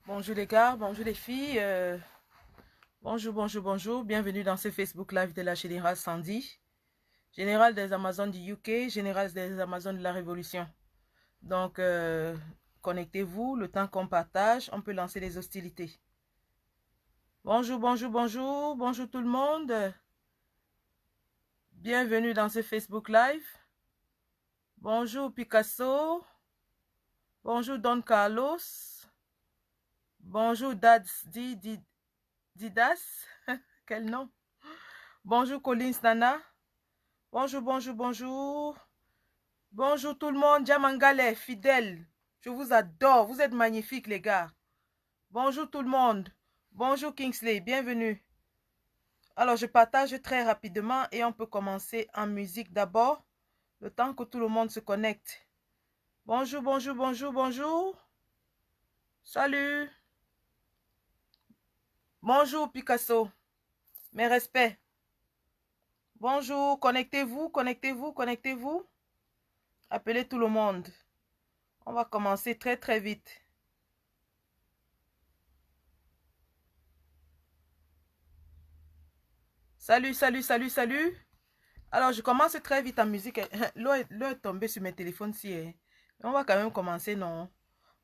Bonjour les gars, bonjour les filles, bonjour. Bienvenue dans ce Facebook Live de la Générale Sandy, Générale des Amazones du UK, Générale des Amazones de la Révolution. Donc, connectez-vous, le temps qu'on partage, on peut lancer les hostilités. Bonjour tout le monde. Bienvenue dans ce Facebook Live. Bonjour Picasso. Bonjour Don Carlos. Bonjour Didas. Quel nom? Bonjour Collins Nana. Bonjour. Bonjour tout le monde. Diamangale, fidèle. Je vous adore. Vous êtes magnifiques les gars. Bonjour tout le monde. Bonjour Kingsley. Bienvenue. Alors je partage très rapidement et on peut commencer en musique d'abord. Le temps que tout le monde se connecte. Bonjour. Salut. Bonjour Picasso. Mes respects. Bonjour, connectez-vous. Appelez tout le monde. On va commencer très vite. Salut. Alors, je commence très vite en musique. L'eau est tombée sur mes téléphones si. Mais on va quand même commencer, non?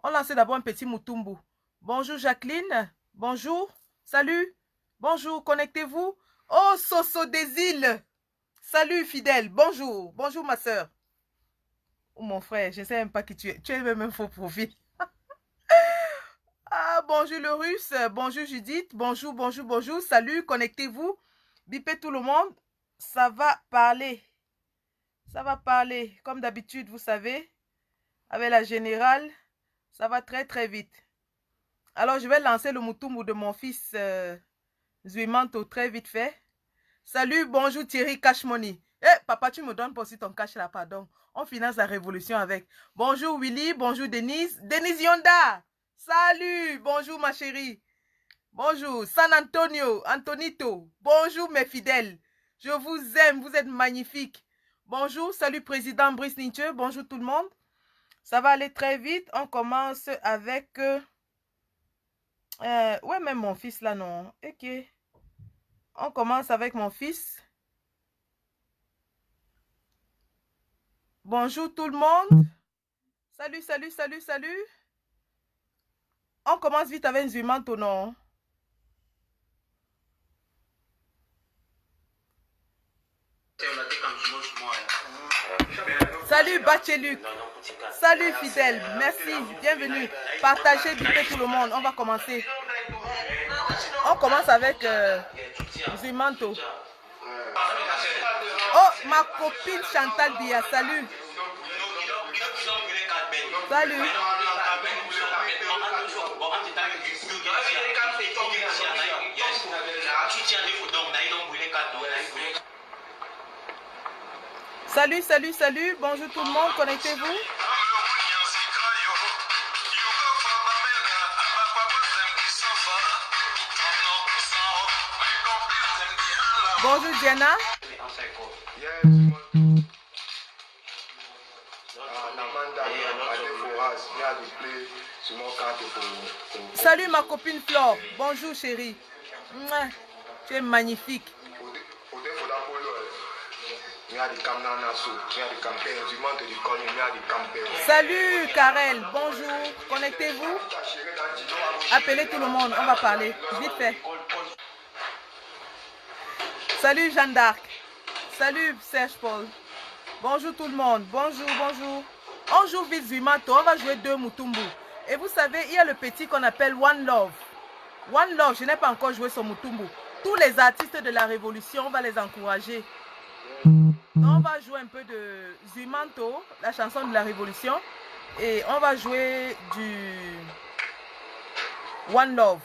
On lance d'abord un petit Mutumbu. Bonjour Jacqueline. Bonjour. Salut. Bonjour, connectez-vous. Oh, Soso des îles. Salut fidèle. Bonjour. Bonjour ma soeur. Ou mon frère, je ne sais même pas qui tu es. Tu es même un faux profil. Ah, bonjour le russe. Bonjour Judith. Bonjour. Salut, connectez-vous. Bipez tout le monde. Ça va parler. Comme d'habitude, vous savez. Avec la générale, ça va très vite. Alors, je vais lancer le Mutumbu de mon fils Zuimanto très vite fait. Salut, bonjour Thierry Cash Money. Papa, tu me donnes pas aussi ton cash là, pardon. On finance la révolution avec. Bonjour Willy, bonjour Denise. Denise Yonda. Salut, bonjour ma chérie. Bonjour San Antonio, Antonito. Bonjour mes fidèles. Je vous aime, vous êtes magnifiques. Bonjour, salut président Brice Nietzsche. Bonjour tout le monde. Ça va aller très vite. On commence avec... ouais, même mon fils là, non. Ok. On commence avec mon fils. Bonjour tout le monde. Salut. On commence vite avec Zuimanto, non? Salut Bacheluc. Salut fidèle. Merci. Bienvenue. Partagez, bipez tout le monde. On va commencer. On commence avec Zuimanto. Oh, ma copine Chantal Bia. Salut. Salut. Bonjour tout le monde. Connectez-vous. Bonjour Diana. Salut ma copine Flore. Bonjour chérie. Tu es magnifique. Salut Karel. Bonjour. Connectez-vous. Appelez tout le monde. On va parler. Vite fait. Salut Jeanne d'Arc. Salut Serge Paul. Bonjour tout le monde. Bonjour. On joue vite Zuimanto. On va jouer 2 Mutumbu. Et vous savez, il y a le petit qu'on appelle One Love. One Love, je n'ai pas encore joué son Mutumbu. Tous les artistes de la révolution, on va les encourager. Donc, on va jouer un peu de Zuimanto, la chanson de la révolution. Et on va jouer du One Love.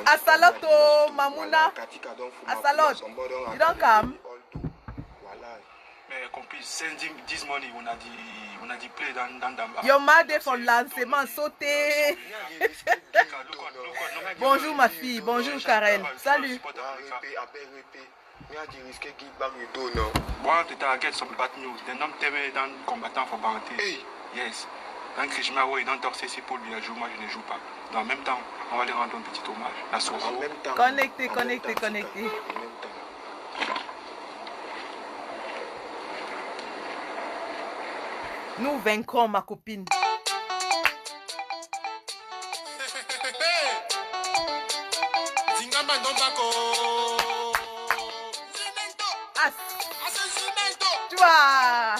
Asaloto, Mamuna. Asalot. You don't come. Your mother for lancement sauté. Bonjour ma fille, bonjour Karel. Salut. Mais tu risques qu'il bang le dos, non? Bon, tu t'inquiète, son battu. D'un homme t'aimé dans combattant, faut pas arrêter. Hey! Yes. Dans Krishna, oui, dans Torse, c'est pour lui à jouer, moi je ne joue pas. Dans le même temps, on va lui rendre un petit hommage. La sauce. En même temps. Connecté, en connecté, même temps, connecté. En même temps. Nous vaincrons, ma copine. As. Tu vois.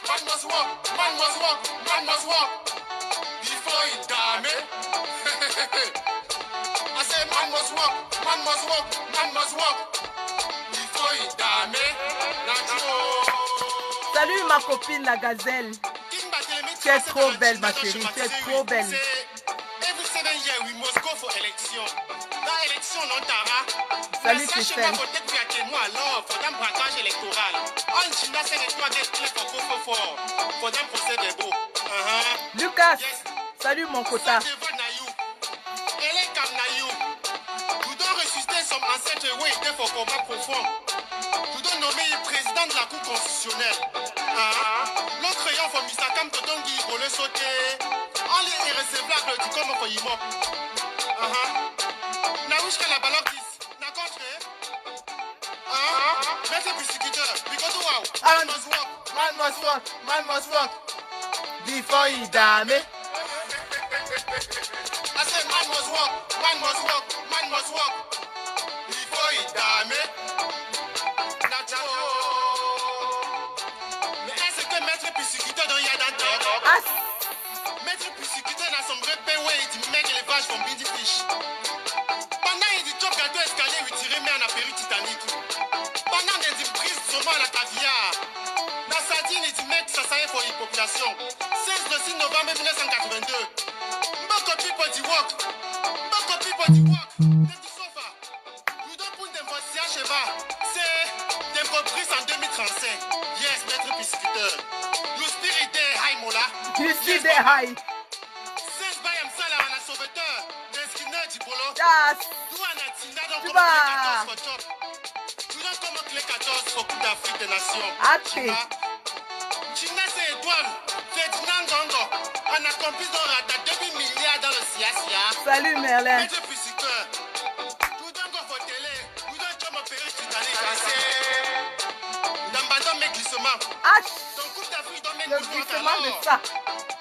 Man must walk, man must walk, man must walk before he die, man. I say man must walk, man must walk, man must walk before he die, man. Salut ma copine la gazelle. Tu es trop belle ma chérie, tu es trop belle. Every 7 years we must go for election. That election non tara. Salut Christelle. Alors, for them braquage électoral. On China c'est l'étoile des clés for them procès des beaux. Lucas, salut mon quota. Nous devons ressusciter son ancêtre oui, il faut combat profond. Nous devons nommer le président de la Cour constitutionnelle. L'autre rayon for Misakam Totongi pour le sauter. On est irrécevable du comment pour Yimop. Naouchka la balance. Man must walk, man must walk, man must walk before he die, me. I said man must walk, man must walk, man must walk before he die, me. Mais est-ce que maître pisciculteur dans Yadanta? Maître pisciculteur dans son vrai payé, il dit mec élevage from Bindi Fish. Pendant il dit top gâteau escalier, il tirait mais en apéri Titanic. Pendant il dit prise saumon à la caviar. La sardine, il dit mec ça ça y est pour la population. 16 le 6 novembre 1982. Beaucoup de people dit walk. Beaucoup de people dit walk. Dem dit sofa. Nous devons pour des voyages chez va. C'est des reprises en 2035. Yes, maître pisciculteur. You spirit day high mola. You see the high. 16 bayam sala on a sauveteur. Des skinner du bolo. Yes. Nous on a tina donc Tu comme vas. 14 for top. Nous devons comme les 14 pour Coupe d'Afrique des Nations. Athée. China c'est étoile. Ferdinand Gongo. On a compris dans rata 2 milliards dans le Sia. Salut Merlin. Maître pisciculteur. Nous devons faut télé. Nous devons opérer Titanic. Dans bâton mes glissements. H. Ton Coupe d'Afrique dans mes Le glissement de ça.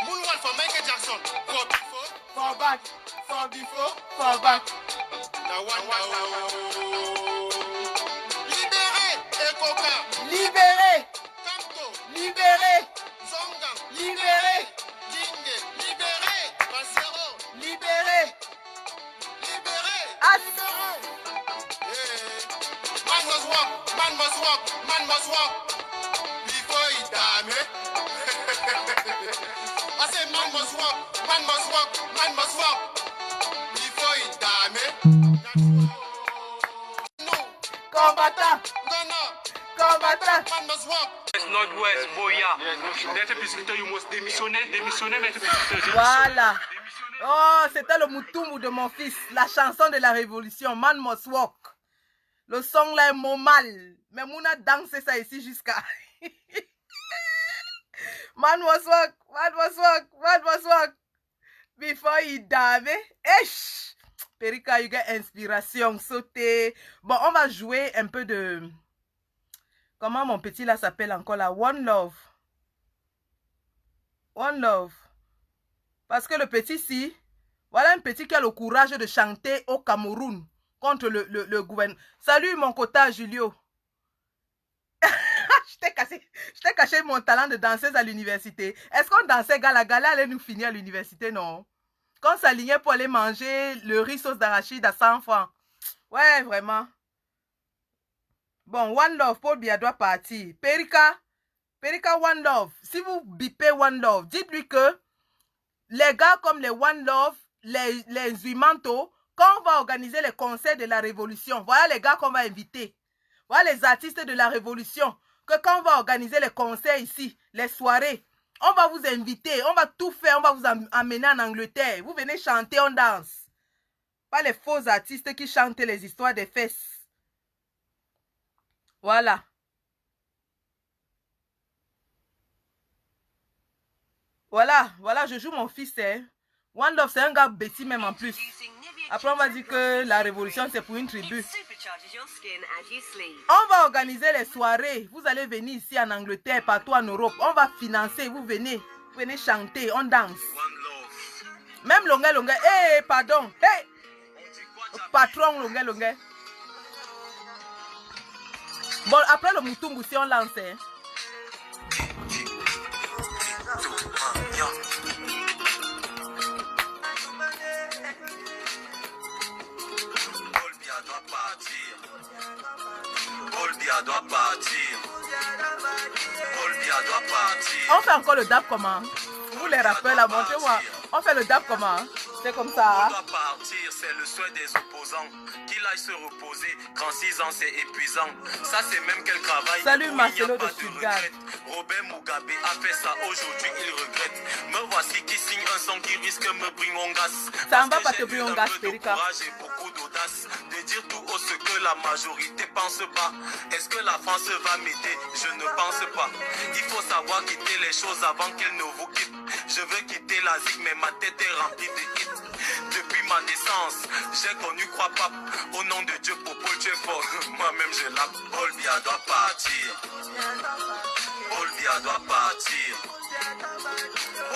Moonwalk for Michael Jackson. For before. For back, for before, for back. Now libéré. Ekoka. Libéré, Kanto. libéré, Zonga. libéré, Ginge. Libéré. Passero. libéré. Libéré. As. Man must walk, man must walk, man must walk before he die, man. I say man must walk, man must walk, man must walk before he die, man. No, Combattant, no, combattant. man must walk. Nord-Ouest, Boya. Maître pisciculteur, you must démissionner, maître pisciculteur. Voilà. Oh, c'était le Mutumbu de mon fils. La chanson de la révolution. Man must walk. Le son là est mon mal. Mais Mouna dansé ça ici jusqu'à... Man must walk, man must walk, man must walk. Before he die. Esh. Perika, you get inspiration. Sauter. Bon, on va jouer un peu de... Comment mon petit là s'appelle encore là? One Love. One Love. Parce que le petit si, voilà un petit qui a le courage de chanter au Cameroun contre le gouvernement. Salut mon quota Julio. Je t'ai caché mon talent de danseuse à l'université. Est-ce qu'on dansait gala? Gala allait nous finir à l'université, non? Qu'on s'alignait pour aller manger le riz sauce d'arachide à 100 francs. Ouais, vraiment. Bon, One Love, Paul Biya doit partir. Perika, One Love. Si vous bipez One Love, dites-lui que les gars comme les One Love, les Zuimanto, quand on va organiser les concerts de la Révolution, voilà les gars qu'on va inviter. Voilà les artistes de la Révolution. Que quand on va organiser les concerts ici, les soirées, on va vous inviter, on va tout faire, on va vous amener en Angleterre. Vous venez chanter, on danse. Pas les faux artistes qui chantent les histoires des fesses. Voilà. Voilà, je joue mon fils. Hein. One Love, c'est un gars bêtis même en plus. Après, on va dire que la révolution, c'est pour une tribu. On va organiser les soirées. Vous allez venir ici en Angleterre, partout en Europe. On va financer. Vous venez chanter, on danse. Même Longue Longue. Hey, pardon. Hey. Patron Longue Longue. Bon, après le Mutumbu, si on lance. Hein. Doit partir. Doit partir. On fait encore le dab comment? Vous les rappelez là, montrez-moi. On fait le dab comment? C'est comme ça. Doit partir, c'est le souhait des opposants. Qu'il aille se reposer, quand 6 ans c'est épuisant. Ça c'est même quel travail. Salut Marcelo de Stuttgart. Robert Mugabe a fait ça, aujourd'hui il regrette. Me voici qui signe un son qui risque me bringer en gas. Ça en va pas te bringer en gas, Périka. J'ai beaucoup d'audace de dire tout haut ce que la majorité pense pas. Est-ce que la France va m'aider? Je ne pense pas. Il faut savoir quitter les choses avant qu'elles ne vous quittent. Je veux quitter la zig mais ma tête est remplie de hits. Depuis ma naissance, j'ai connu Croix Pape. Au nom de Dieu, Popo, tu es fort. Moi-même je l'appe. Olbia doit partir. Olbia doit partir.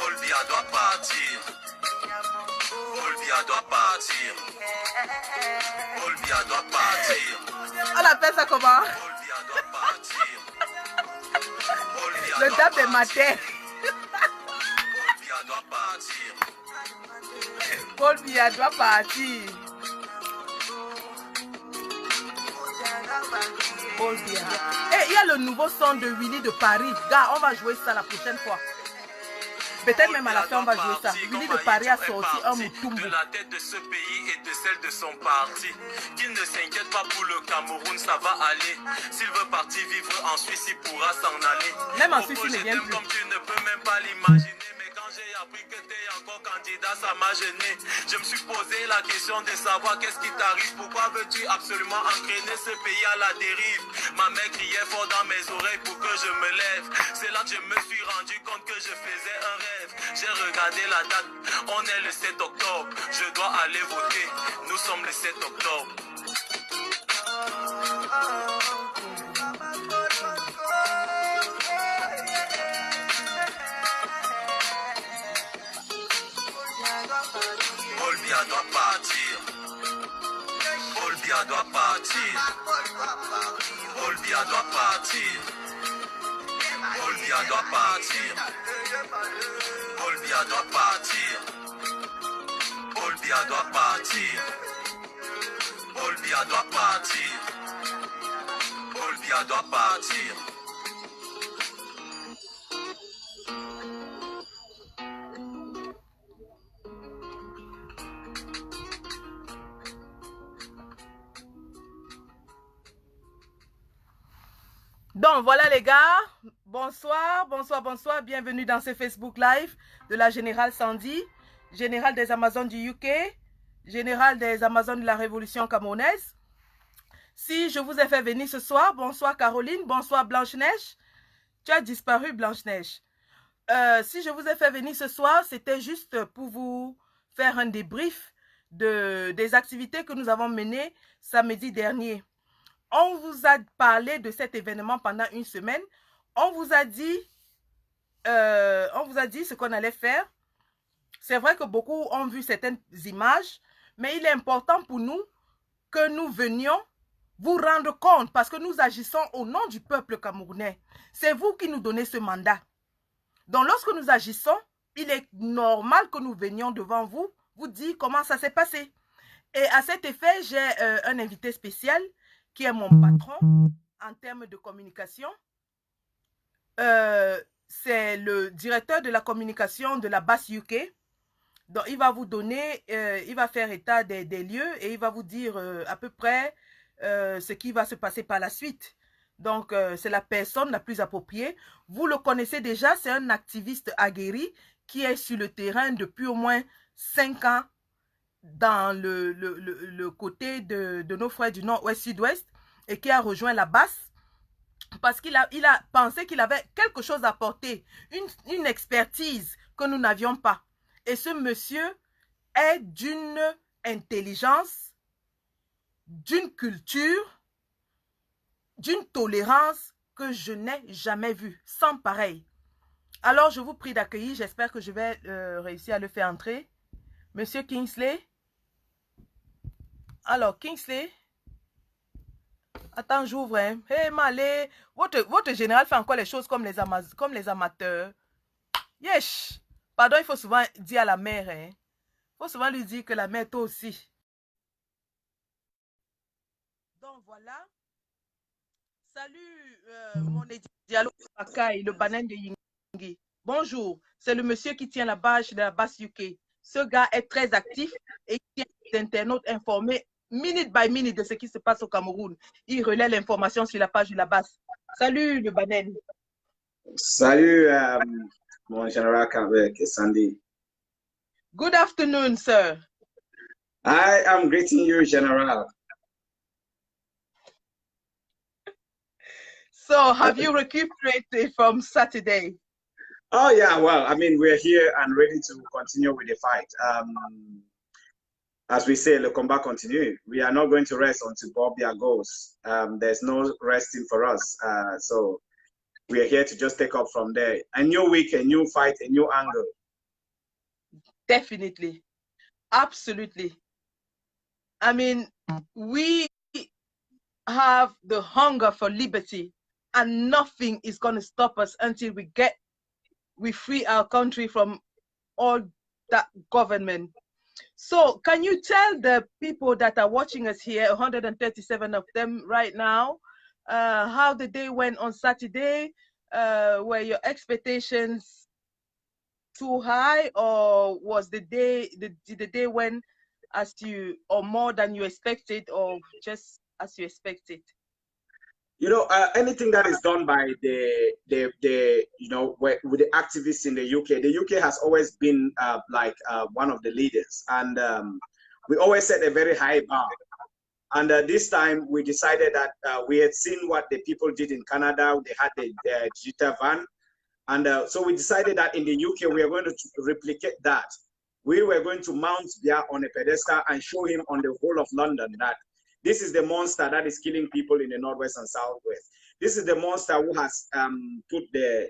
Olbia doit partir. Olbia doit partir. Olbia doit partir. On appelle ça comment? Olbia doit partir. Le dab des matins. Olbia doit partir. Paul Biya doit partir. Paul Biya. Et il y a le nouveau son de Willy de Paris. Gars, on va jouer ça la prochaine fois. Peut-être même à la fin, on va jouer ça. Willy de Paris a sorti un Mutumbu. De la tête de ce pays et de celle de son parti. Qu'il ne s'inquiète pas pour le Cameroun, ça va aller. S'il veut partir vivre en Suisse, il pourra s'en aller. Même en Suisse, il ne vient plus. Comme tu ne peux même pas l'imaginer. Mais quand j'ai appris que tu es encore candidat, ça m'a gêné. Je me suis posé la question de savoir qu'est-ce qui t'arrive. Pourquoi veux-tu absolument entraîner ce pays à la dérive? Ma mère criait fort dans mes oreilles pour que je me lève. C'est là que je me suis rendu compte que je faisais un rêve. J'ai regardé la date, on est le 7 octobre. Je dois aller voter, nous sommes le 7 octobre. Olbia doit partir. Olbia doit partir. Olbia doit partir. Olbia doit partir. Olbia doit partir. Olbia doit partir. Olbia doit partir. Olbia doit partir. Donc voilà les gars, bonsoir, bonsoir, bonsoir, bienvenue dans ce Facebook Live de la Générale Sandy, Générale des Amazones du UK, Générale des Amazones de la Révolution camerounaise. Si je vous ai fait venir ce soir, bonsoir Caroline, bonsoir Blanche-Neige, tu as disparu Blanche-Neige. Si je vous ai fait venir ce soir, c'était juste pour vous faire un débrief des activités que nous avons menées samedi dernier. On vous a parlé de cet événement pendant une semaine. On vous a dit ce qu'on allait faire. C'est vrai que beaucoup ont vu certaines images, mais il est important pour nous que nous venions vous rendre compte parce que nous agissons au nom du peuple camerounais. C'est vous qui nous donnez ce mandat. Donc, lorsque nous agissons, il est normal que nous venions devant vous, vous dire comment ça s'est passé. Et à cet effet, j'ai un invité spécial qui est mon patron en termes de communication. C'est le directeur de la communication de la BAS UK. Donc, il va vous donner, il va faire état des lieux et il va vous dire à peu près ce qui va se passer par la suite. Donc, c'est la personne la plus appropriée. Vous le connaissez déjà, c'est un activiste aguerri qui est sur le terrain depuis au moins 5 ans dans le côté de nos frères du Nord-Ouest, Sud-Ouest et qui a rejoint la BAS parce qu'il a pensé qu'il avait quelque chose à apporter, une expertise que nous n'avions pas. Et ce monsieur est d'une intelligence, d'une culture, d'une tolérance que je n'ai jamais vue, sans pareil. Alors, je vous prie d'accueillir. J'espère que je vais réussir à le faire entrer. Monsieur Kingsley. Alors, Kingsley. Attends, j'ouvre. Hein. Hey, Malé. Votre général fait encore les choses comme les amateurs. Yesh. Pardon, il faut souvent dire à la mère. Hein. Il faut souvent lui dire que la mère, toi aussi. Donc, voilà. Salut, mon Diallo Akai, le banane de Yingi. Bonjour, c'est le monsieur qui tient la bâche de la base UK. Ce gars est très actif et il tient les internautes informés minute by minute de ce qui se passe au Cameroun. Il relaie l'information sur la page de la base. Salut, le banane. Salut, mon général Kabek, Sandy. Good afternoon, sir. I am greeting you, General. So, have you recuperated from Saturday? Oh, yeah, well, I mean, we're here and ready to continue with the fight. As we say, le combat continue. We are not going to rest until Bobia goes. There's no resting for us. So we are here to just take up from there. A new week, a new fight, a new angle. Definitely. Absolutely. I mean, we have the hunger for liberty, and nothing is going to stop us until we free our country from all that government. So can you tell the people that are watching us here, 137 of them right now, how the day went on Saturday? Were your expectations too high, or was the day went as you, or more than you expected, or just as you expected? You know, anything that is done by the you know, with the activists in the UK has always been like one of the leaders, and we always set a very high bar. And this time we decided that we had seen what the people did in Canada. They had the digital van, and so we decided that in the UK we are going to replicate that. We were going to mount Bia on a pedestal and show him on the whole of London that this is the monster that is killing people in the Northwest and Southwest. This is the monster who has put the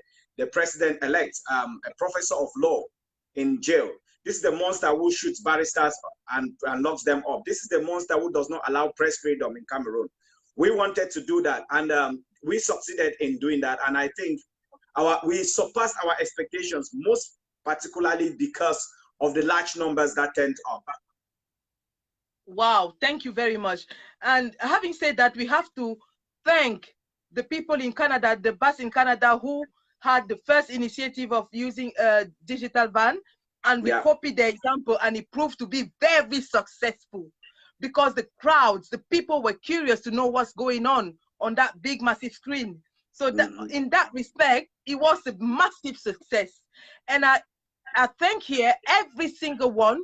president-elect, a professor of law, in jail. This is the monster who shoots barristers and locks them up. This is the monster who does not allow press freedom in Cameroon. We wanted to do that, and we succeeded in doing that. And I think we surpassed our expectations, most particularly because of the large numbers that turned up. Wow, thank you very much. And having said that, we have to thank the people in Canada, the bus in Canada, who had the first initiative of using a digital van, and we copied the example, and it proved to be very successful because the crowds, the people were curious to know what's going on that big, massive screen. So that, in that respect, it was a massive success. And I thank here every single one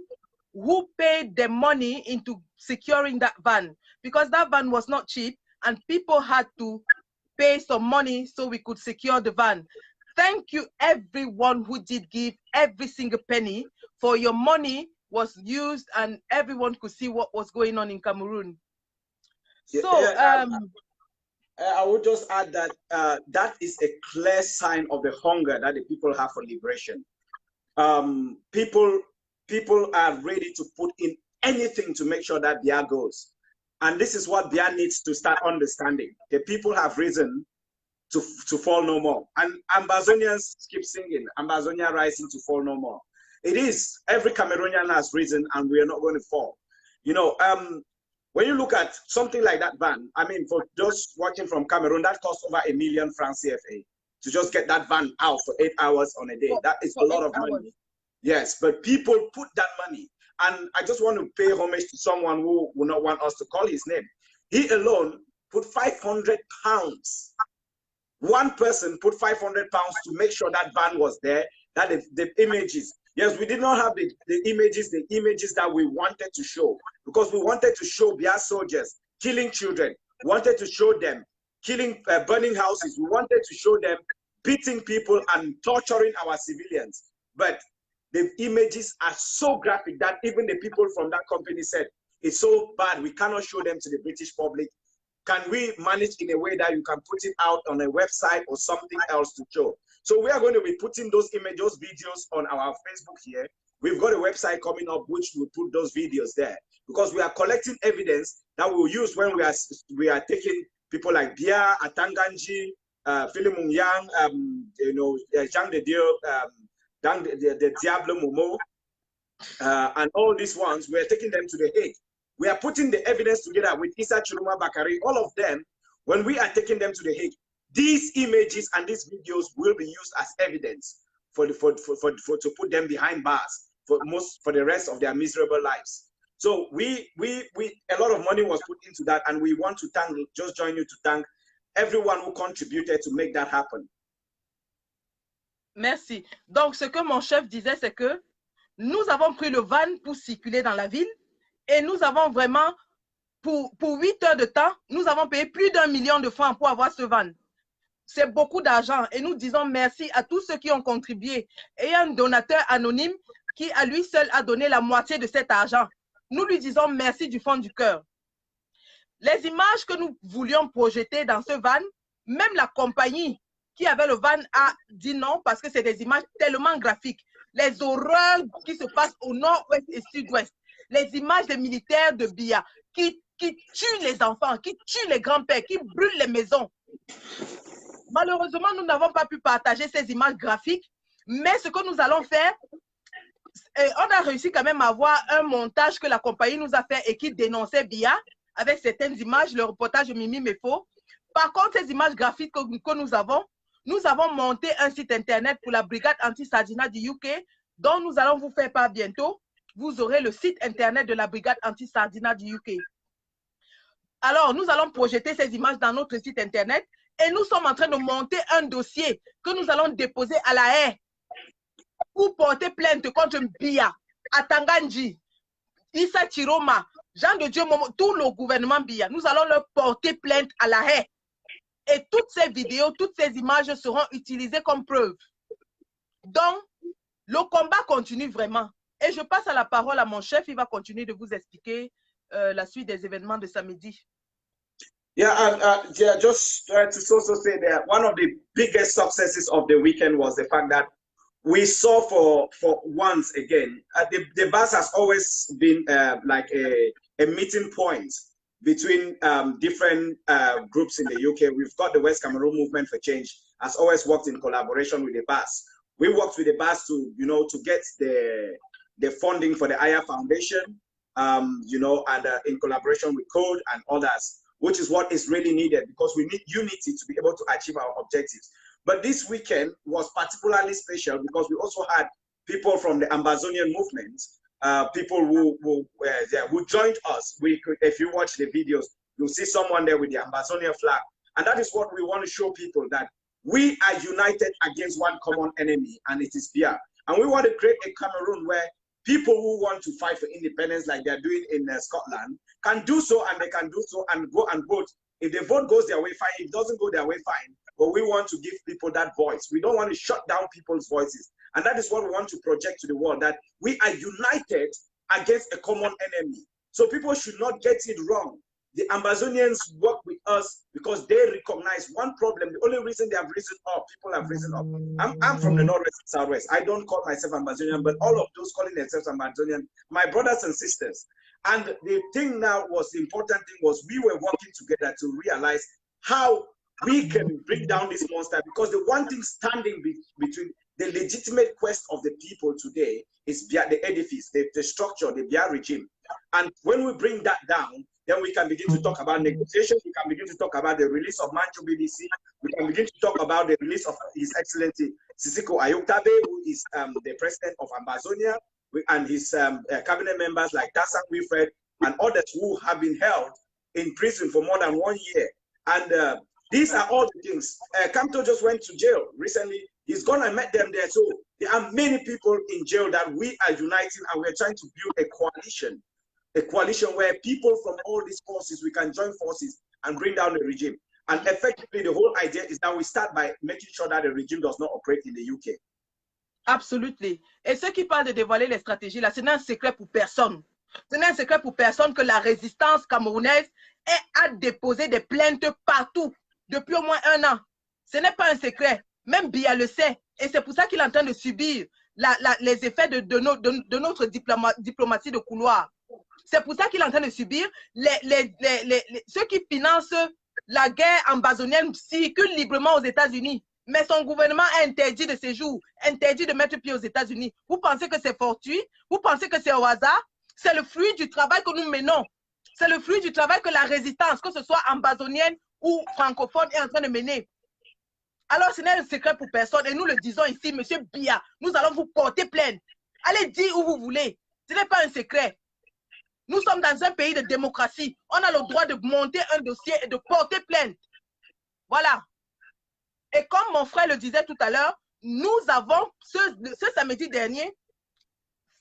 who paid the money into securing that van, because that van was not cheap and people had to pay some money so we could secure the van. Thank you everyone who did give every single penny, for your money was used and everyone could see what was going on in Cameroon. So I would just add that that is a clear sign of the hunger that the people have for liberation. People are ready to put in anything to make sure that Bia goes. And this is what Bia needs to start understanding. The people have risen to fall no more. And Ambazonians keep singing, Ambazonia rising to fall no more. It is, every Cameroonian has risen and we are not going to fall. You know, when you look at something like that van, I mean, for those watching from Cameroon, that costs over $1 million francs CFA to just get that van out for 8 hours on a day. That is a lot of money. Yes, but people put that money. And I just want to pay homage to someone who will not want us to call his name. He alone put 500 pounds. One person put 500 pounds to make sure that van was there, that the images. Yes, we did not have the images that we wanted to show, because we wanted to show Bia soldiers killing children. We wanted to show them killing, burning houses. We wanted to show them beating people and torturing our civilians. But the images are so graphic that even the people from that company said, it's so bad, we cannot show them to the British public. Can we manage in a way that you can put it out on a website or something else to show? So we are going to be putting those images, those videos on our Facebook here. We've got a website coming up which will put those videos there, because we are collecting evidence that we'll use when we are taking people like Bia, Atanganji, Philemon Yang, Jean de Dieu, the Diablo Momo, and all these ones. We are taking them to the Hague. We are putting the evidence together with Issa Chiluma Bakari, all of them. When we are taking them to the Hague, these images and these videos will be used as evidence to put them behind bars for the rest of their miserable lives. So a lot of money was put into that, and we want to just join you to thank everyone who contributed to make that happen. Merci. Donc, ce que mon chef disait, c'est que nous avons pris le van pour circuler dans la ville, et nous avons vraiment, pour 8 heures de temps, nous avons payé plus d'1 million de francs pour avoir ce van. C'est beaucoup d'argent, et nous disons merci à tous ceux qui ont contribué. Et un donateur anonyme qui, à lui seul, a donné la moitié de cet argent. Nous lui disons merci du fond du cœur. Les images que nous voulions projeter dans ce van, même la compagnie qui avait le van a dit non, parce que c'est des images tellement graphiques. Les horreurs qui se passent au nord-ouest et sud-ouest. Les images des militaires de Bia qui tuent les enfants, qui tuent les grands-pères, qui brûlent les maisons. Malheureusement, nous n'avons pas pu partager ces images graphiques, mais ce que nous allons faire, on a réussi quand même à avoir un montage que la compagnie nous a fait et qui dénonçait Bia avec certaines images, le reportage de Mimi Mefo. Par contre, ces images graphiques que nous avons monté un site internet pour la brigade anti-Sardina du UK, dont nous allons vous faire part bientôt. Vous aurez le site internet de la brigade anti-Sardina du UK. Alors, nous allons projeter ces images dans notre site internet et nous sommes en train de monter un dossier que nous allons déposer à la Haye pour porter plainte contre Bia, Atanganji, Issa Chiroma, Jean de Dieu Momo, tout le gouvernement Bia. Nous allons leur porter plainte à la Haye. Et toutes ces vidéos, toutes ces images seront utilisées comme preuve. Donc, le combat continue vraiment. Et je passe à la parole à mon chef, il va continuer de vous expliquer la suite des événements de samedi. Yeah, just to also say that one of the biggest successes of the weekend was the fact that we saw for once again, the bus has always been like a meeting point between different groups in the UK. We've got the West Cameroon Movement for Change, has always worked in collaboration with the bus. We worked with the bus to, to get the funding for the Aya Foundation, and in collaboration with Code and others, which is what is really needed, because we need unity to be able to achieve our objectives. But this weekend was particularly special because we also had people from the Ambazonian movement, people who joined us. If you watch the videos, you'll see someone there with the Ambazonian flag. And that is what we want to show people, that we are united against one common enemy, and it is Bia. And we want to create a Cameroon where people who want to fight for independence, like they're doing in Scotland, can do so, and they can do so and go and vote. If the vote goes their way, fine. If it doesn't go their way, fine. But we want to give people that voice. We don't want to shut down people's voices. And that is what we want to project to the world, that we are united against a common enemy. So people should not get it wrong. The Ambazonians work with us because they recognize one problem. The only reason they have risen up, people have risen up. I'm from the Northwest and Southwest. I don't call myself Ambazonian, but all of those calling themselves Ambazonian, my brothers and sisters. And the thing now was, the important thing was, we were working together to realize how we can bring down this monster, because the one thing standing between the legitimate quest of the people today is the edifice, the structure, the Bia regime. And when we bring that down, then we can begin to talk about negotiations. We can begin to talk about the release of Manchu BDC. We can begin to talk about the release of His Excellency Sisiko Ayoktabe, who is the president of Ambazonia, and his cabinet members like Tassan Wilfred and others who have been held in prison for more than 1 year. And these are all the things. Kamto just went to jail recently. He's gone and met them there. So there are many people in jail that we are uniting, and we're trying to build a coalition where people from all these forces, we can join forces and bring down the regime. And effectively, the whole idea is that we start by making sure that the regime does not operate in the UK. Absolument. Et ceux qui parlent de dévoiler les stratégies, là, ce n'est un secret pour personne. Ce n'est un secret pour personne que la résistance camerounaise a déposé des plaintes partout depuis au moins 1 an. Ce n'est pas un secret. Même Biya le sait. Et c'est pour ça qu'il est en train de subir les effets de notre diplomatie de couloir. C'est pour ça qu'il est en train de subir ceux qui financent la guerre ambazonienne circulent librement aux États-Unis. Mais son gouvernement a interdit de séjour, interdit de mettre pied aux États-Unis. Vous pensez que c'est fortuit? Vous pensez que c'est au hasard? C'est le fruit du travail que nous menons. C'est le fruit du travail que la résistance, que ce soit ambazonienne ou francophone, est en train de mener. Alors, ce n'est un secret pour personne. Et nous le disons ici, monsieur Biya, nous allons vous porter plainte. Allez dire où vous voulez. Ce n'est pas un secret. Nous sommes dans un pays de démocratie. On a le droit de monter un dossier et de porter plainte. Voilà. Et comme mon frère le disait tout à l'heure, nous avons, ce samedi dernier,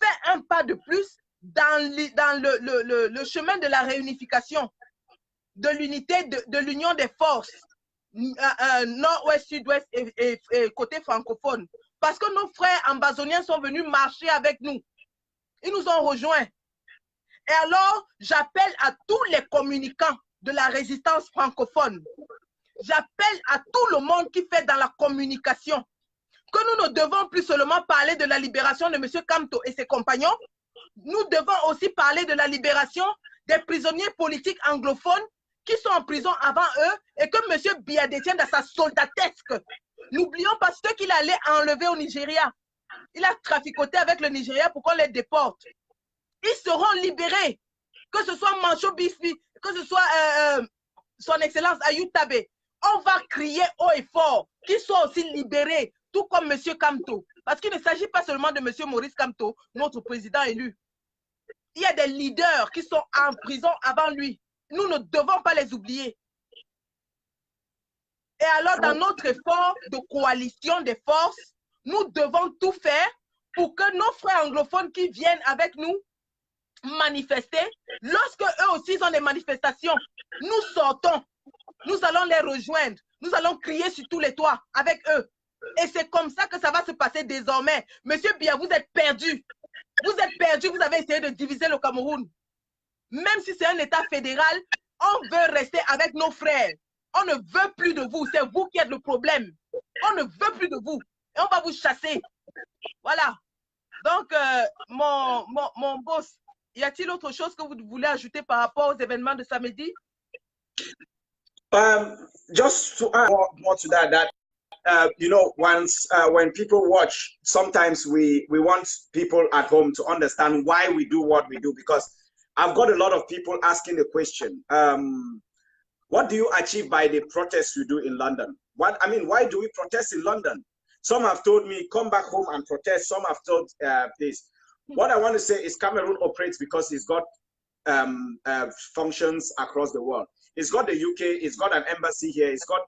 fait un pas de plus dans le chemin de la réunification, de l'unité, de l'union des forces, nord-ouest, sud-ouest et côté francophone. Parce que nos frères ambazoniens sont venus marcher avec nous. Ils nous ont rejoints. Et alors, j'appelle à tous les communicants de la résistance francophone. J'appelle à tout le monde qui fait dans la communication que nous ne devons plus seulement parler de la libération de M. Kamto et ses compagnons. Nous devons aussi parler de la libération des prisonniers politiques anglophones qui sont en prison avant eux et que M. Biya détient dans sa soldatesque. N'oublions pas ceux qu'il allait enlever au Nigeria. Il a traficoté avec le Nigeria pour qu'on les déporte. Ils seront libérés. Que ce soit Mancho Bifi, que ce soit son Excellence Ayou Tabe. On va crier haut et fort qu'ils soient aussi libérés, tout comme M. Kamto. Parce qu'il ne s'agit pas seulement de M. Maurice Kamto, notre président élu. Il y a des leaders qui sont en prison avant lui. Nous ne devons pas les oublier. Et alors, dans notre effort de coalition des forces, nous devons tout faire pour que nos frères anglophones qui viennent avec nous manifester, lorsque eux aussi ont des manifestations, nous sortons, nous allons les rejoindre, nous allons crier sur tous les toits avec eux. Et c'est comme ça que ça va se passer désormais. Monsieur Biya, vous êtes perdu. Vous êtes perdu, vous avez essayé de diviser le Cameroun. Même si c'est un État fédéral, on veut rester avec nos frères. On ne veut plus de vous, c'est vous qui êtes le problème. On ne veut plus de vous et on va vous chasser. Voilà. Donc, mon boss, y a-t-il autre chose que vous voulez ajouter par rapport aux événements de samedi? Just to add more to that, you know, once when people watch, sometimes we want people at home to understand why we do what we do, because I've got a lot of people asking the question, what do you achieve by the protests you do in London? Why do we protest in London? Some have told me, come back home and protest. Some have told this. What I want to say is Cameroon operates because it's got functions across the world. It's got the UK, it's got an embassy here, it's got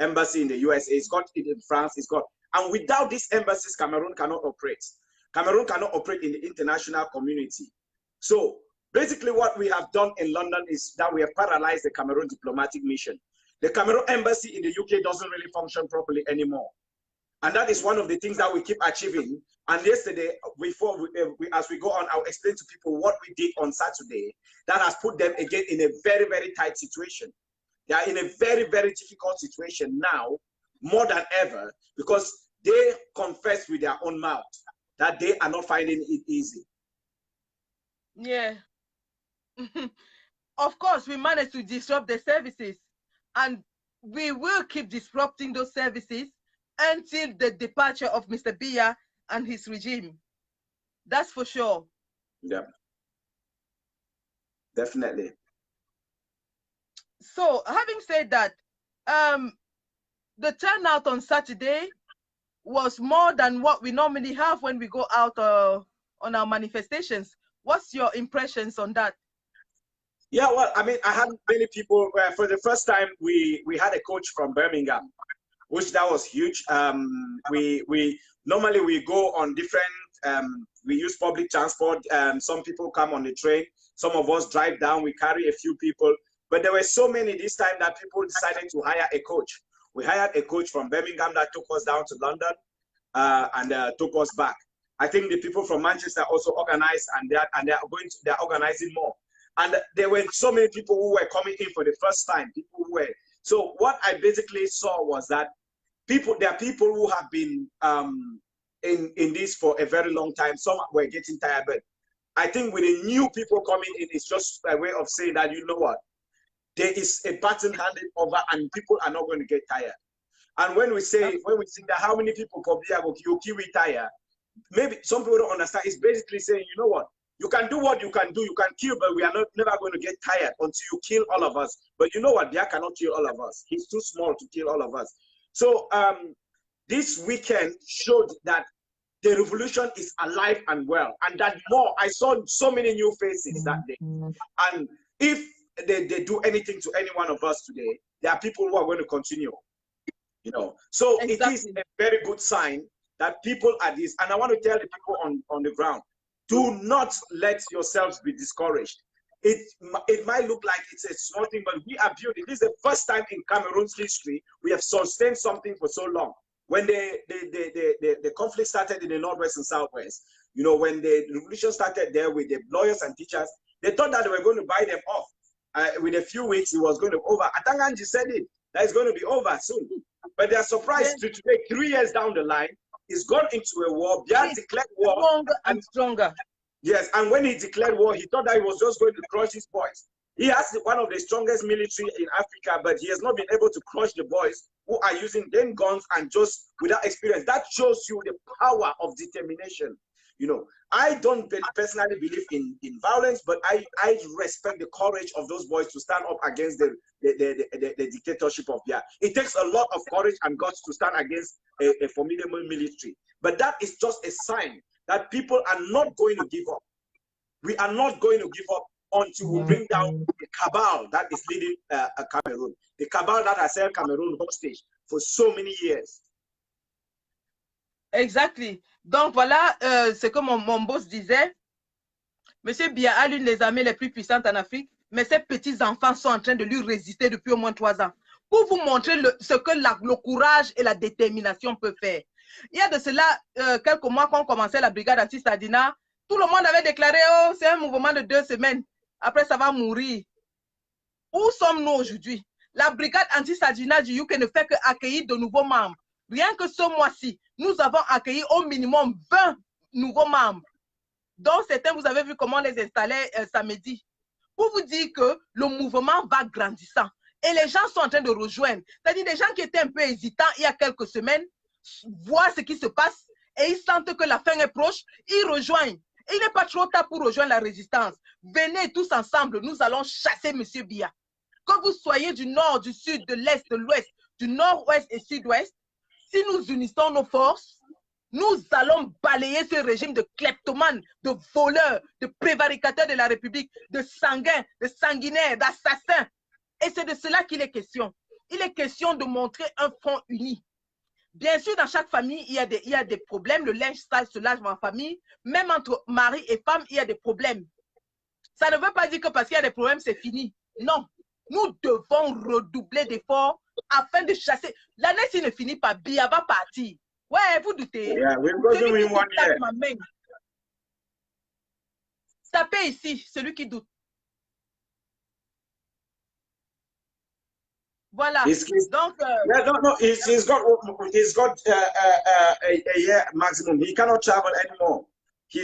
embassy in the USA, it's got it in France, it's got, and without these embassies, Cameroon cannot operate. Cameroon cannot operate in the international community. So basically what we have done in London is that we have paralyzed the Cameroon diplomatic mission. The Cameroon embassy in the UK doesn't really function properly anymore. And that is one of the things that we keep achieving. And yesterday, as we go on, I'll explain to people what we did on Saturday that has put them again in a very, very tight situation. They are in a very, very difficult situation now, more than ever, because they confess with their own mouth that they are not finding it easy. Yeah. Of course, we managed to disrupt the services, and we will keep disrupting those services until the departure of Mr. Biya and his regime. That's for sure. Yeah. Definitely. So, having said that, the turnout on Saturday was more than what we normally have when we go out on our manifestations. What's your impressions on that? Yeah, well, I mean, I had many people. For the first time, we had a coach from Birmingham, which that was huge. We normally we go on different. We use public transport. Some people come on the train. Some of us drive down. We carry a few people. But there were so many this time that people decided to hire a coach. We hired a coach from Birmingham that took us down to London and took us back. I think the people from Manchester also organized, and they're organizing more. And there were so many people who were coming in for the first time. People who were. So what I basically saw was that there are people who have been in this for a very long time. Some were getting tired, but I think with the new people coming in, it's just a way of saying that, you know what, there is a baton handed over, and people are not going to get tired. And when we see that how many people probably are going to retire, maybe some people don't understand. It's basically saying, you know what, you can do what you can do, you can kill, but we are never going to get tired until you kill all of us. But you know what, Biya cannot kill all of us. He's too small to kill all of us. So this weekend showed that the revolution is alive and well, and that more. I saw so many new faces that day. And if they do anything to any one of us today, there are people who are going to continue. You know, so exactly. It is a very good sign that people are this. And I want to tell the people on the ground, do not let yourselves be discouraged. It might look like it's a small thing, but we are building. This is the first time in Cameroon's history we have sustained something for so long. When the conflict started in the Northwest and Southwest, you know, when the revolution started there with the lawyers and teachers, they thought that they were going to buy them off. With a few weeks, it was going to be over. Atanganji said it, that it's going to be over soon. But they are surprised to today, 3 years down the line, it's gone into a war. Biya declared war. Stronger and stronger. Yes, and when he declared war, he thought that he was just going to crush his boys. He has one of the strongest military in Africa, but he has not been able to crush the boys who are using them guns and just without experience. That shows you the power of determination. You know, I don't personally believe in violence, but I respect the courage of those boys to stand up against the dictatorship of Biya. It takes a lot of courage and guts to stand against a formidable military. But that is just a sign that people are not going to give up. We are not going to give up until we bring down the cabal that is leading Cameroon. The cabal that has held Cameroon hostage for so many years. Exactly. Donc voilà ce que mon boss disait. Monsieur Biya a l'une des armées les plus puissantes en Afrique, mais ses petits-enfants sont en train de lui résister depuis au moins 3 ans. Pour vous montrer ce que le courage et la détermination peuvent faire. Il y a de cela quelques mois quand on commençait la brigade anti-Sadina, tout le monde avait déclaré, oh, c'est un mouvement de 2 semaines. Après, ça va mourir. Où sommes-nous aujourd'hui? La brigade anti-Sadina du UK ne fait qu'accueillir de nouveaux membres. Rien que ce mois-ci, nous avons accueilli au minimum 20 nouveaux membres. Donc, certains, vous avez vu comment on les installait samedi. Pour vous dire que le mouvement va grandissant. Et les gens sont en train de rejoindre. C'est-à-dire des gens qui étaient un peu hésitants il y a quelques semaines, voient ce qui se passe et ils sentent que la fin est proche, ils rejoignent. Et il n'est pas trop tard pour rejoindre la résistance. Venez tous ensemble, nous allons chasser M. Biya. Que vous soyez du nord, du sud, de l'est, de l'ouest, du nord-ouest et sud-ouest, si nous unissons nos forces, nous allons balayer ce régime de kleptomanes, de voleurs, de prévaricateurs de la République, de sanguins, de sanguinaires, d'assassins. Et c'est de cela qu'il est question. Il est question de montrer un front uni. Bien sûr, dans chaque famille, il y a des problèmes. Le linge sale se lave en famille. Même entre mari et femme, il y a des problèmes. Ça ne veut pas dire que parce qu'il y a des problèmes, c'est fini. Non. Nous devons redoubler d'efforts afin de chasser. L'année, s'il ne finit pas, Biya va partir. Ouais, vous doutez. Yeah, celui qui tape ma main. Tapez ici, celui qui doute. Voilà. Donc, he's got a year maximum. He cannot travel anymore. He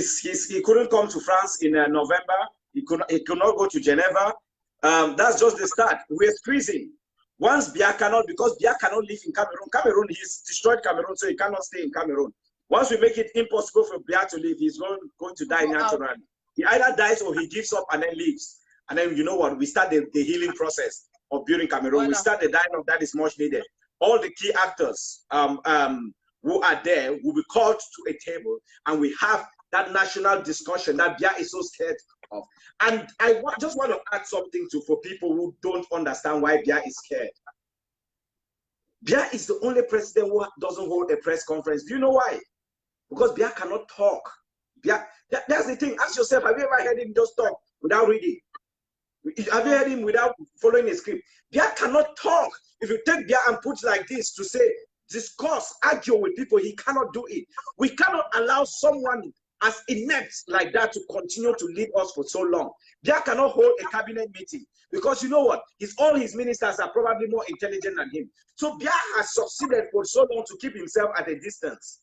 couldn't come to France in November. He could not go to Geneva. That's just the start. We're squeezing. Once Biya cannot, because Biya cannot live in Cameroon, he's destroyed Cameroon, so he cannot stay in Cameroon. Once we make it impossible for Biya to live, he's going to die naturally. He either dies or he gives up and then leaves. And then, you know what, we start the healing process of building Cameroon. We start the dialogue that is much needed. All the key actors who are there will be called to a table and we have that national discussion that Biya is so scared of. And I just want to add something for people who don't understand why Biya is scared. Biya is the only president who doesn't hold a press conference. Do you know why? Because Biya cannot talk. That's the thing. Ask yourself, have you ever heard him just talk without reading? Have you heard him without following a script? Bia cannot talk. If you take Bia and put like this to say, discuss, argue with people, he cannot do it. We cannot allow someone as inept like that to continue to lead us for so long. Bia cannot hold a cabinet meeting because you know what? All his ministers are probably more intelligent than him. So Bia has succeeded for so long to keep himself at a distance.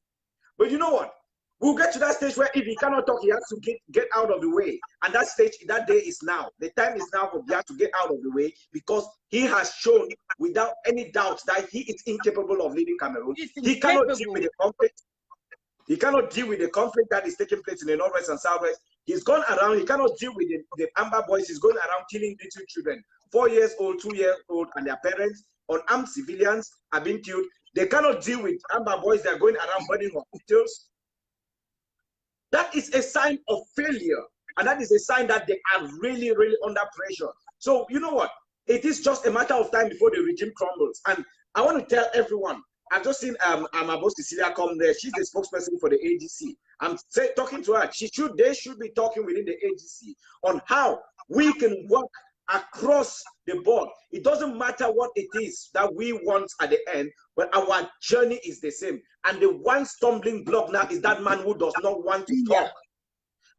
But you know what? We'll get to that stage where if he cannot talk, he has to get out of the way. And that stage, that day is now. The time is now for Bia to get out of the way because he has shown without any doubt that he is incapable of leading Cameroon. He cannot deal with the conflict. He cannot deal with the conflict that is taking place in the Northwest and Southwest. He's gone around. He cannot deal with the Amber boys. He's going around killing little children, 4 years old, 2 years old, and their parents. Unarmed civilians are being killed. They cannot deal with Amber boys. They're going around burning hospitals. That is a sign of failure. And that is a sign that they are really, really under pressure. So, you know what? It is just a matter of time before the regime crumbles. And I want to tell everyone, I've just seen Amabo Cecilia come there. She's the spokesperson for the AGC. I'm talking to her. They should be talking within the AGC on how we can work across the board. It doesn't matter what it is that we want at the end, but our journey is the same. And the one stumbling block now is that man who does not want to talk.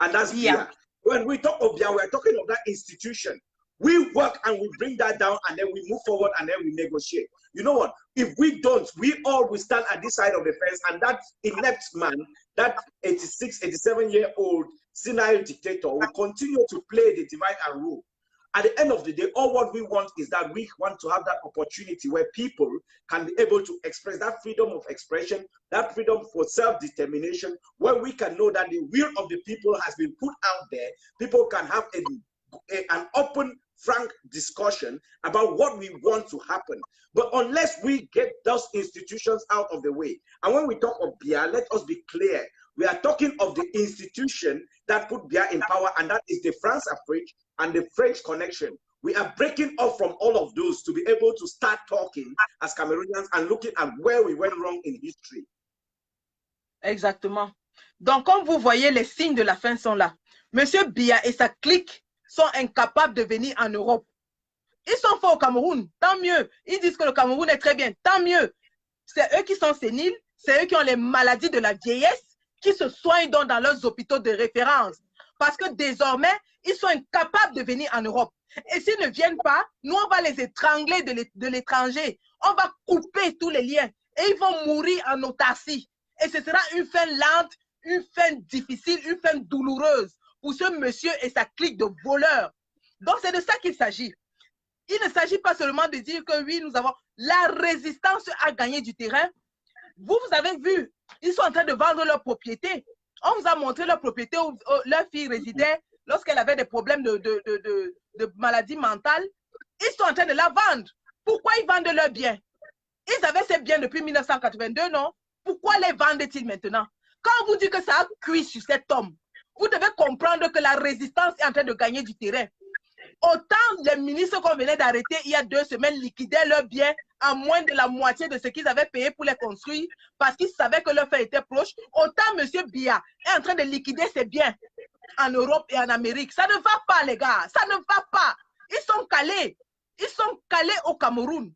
And that's Bia. When we talk of Bia, we're talking of that institution. We work and we bring that down and then we move forward and then we negotiate. You know what? If we don't, we all will stand at this side of the fence and that inept man, that 86, 87-year-old senile dictator will continue to play the divide and rule. At the end of the day, all what we want is that we want to have that opportunity where people can be able to express that freedom of expression, that freedom for self-determination, where we can know that the will of the people has been put out there. People can have an open, frank discussion about what we want to happen. But unless we get those institutions out of the way, and when we talk of Bia, let us be clear. We are talking of the institution that put Bia in power, and that is the France-Afrique and the French connection. We are breaking off from all of those to be able to start talking as Cameroonians and looking at where we went wrong in history. Exactement. Donc, comme vous voyez, les signes de la fin sont là. Monsieur Bia et sa clique sont incapables de venir en Europe. Ils sont forts au Cameroun, tant mieux. Ils disent que le Cameroun est très bien, tant mieux. C'est eux qui sont séniles, c'est eux qui ont les maladies de la vieillesse, qui se soignent donc dans leurs hôpitaux de référence. Parce que désormais, ils sont incapables de venir en Europe. Et s'ils ne viennent pas, nous, on va les étrangler de l'étranger. On va couper tous les liens. Et ils vont mourir en autarcie. Et ce sera une fin lente, une fin difficile, une fin douloureuse pour ce monsieur et sa clique de voleurs. Donc, c'est de ça qu'il s'agit. Il ne s'agit pas seulement de dire que oui, nous avons la résistance à gagner du terrain. Vous avez vu, ils sont en train de vendre leur propriété. On vous a montré leur propriété où leur fille résidait lorsqu'elle avait des problèmes de maladie mentale. Ils sont en train de la vendre. Pourquoi ils vendent leurs biens? Ils avaient ces biens depuis 1982, non? Pourquoi les vendent-ils maintenant? Quand on vous dit que ça a cuit sur cet homme, vous devez comprendre que la résistance est en train de gagner du terrain. Autant les ministres qu'on venait d'arrêter il y a 2 semaines liquidaient leurs biens à moins de la moitié de ce qu'ils avaient payé pour les construire parce qu'ils savaient que leur fin était proche, autant M. Bia est en train de liquider ses biens en Europe et en Amérique. Ça ne va pas, les gars. Ça ne va pas. Ils sont calés. Ils sont calés au Cameroun.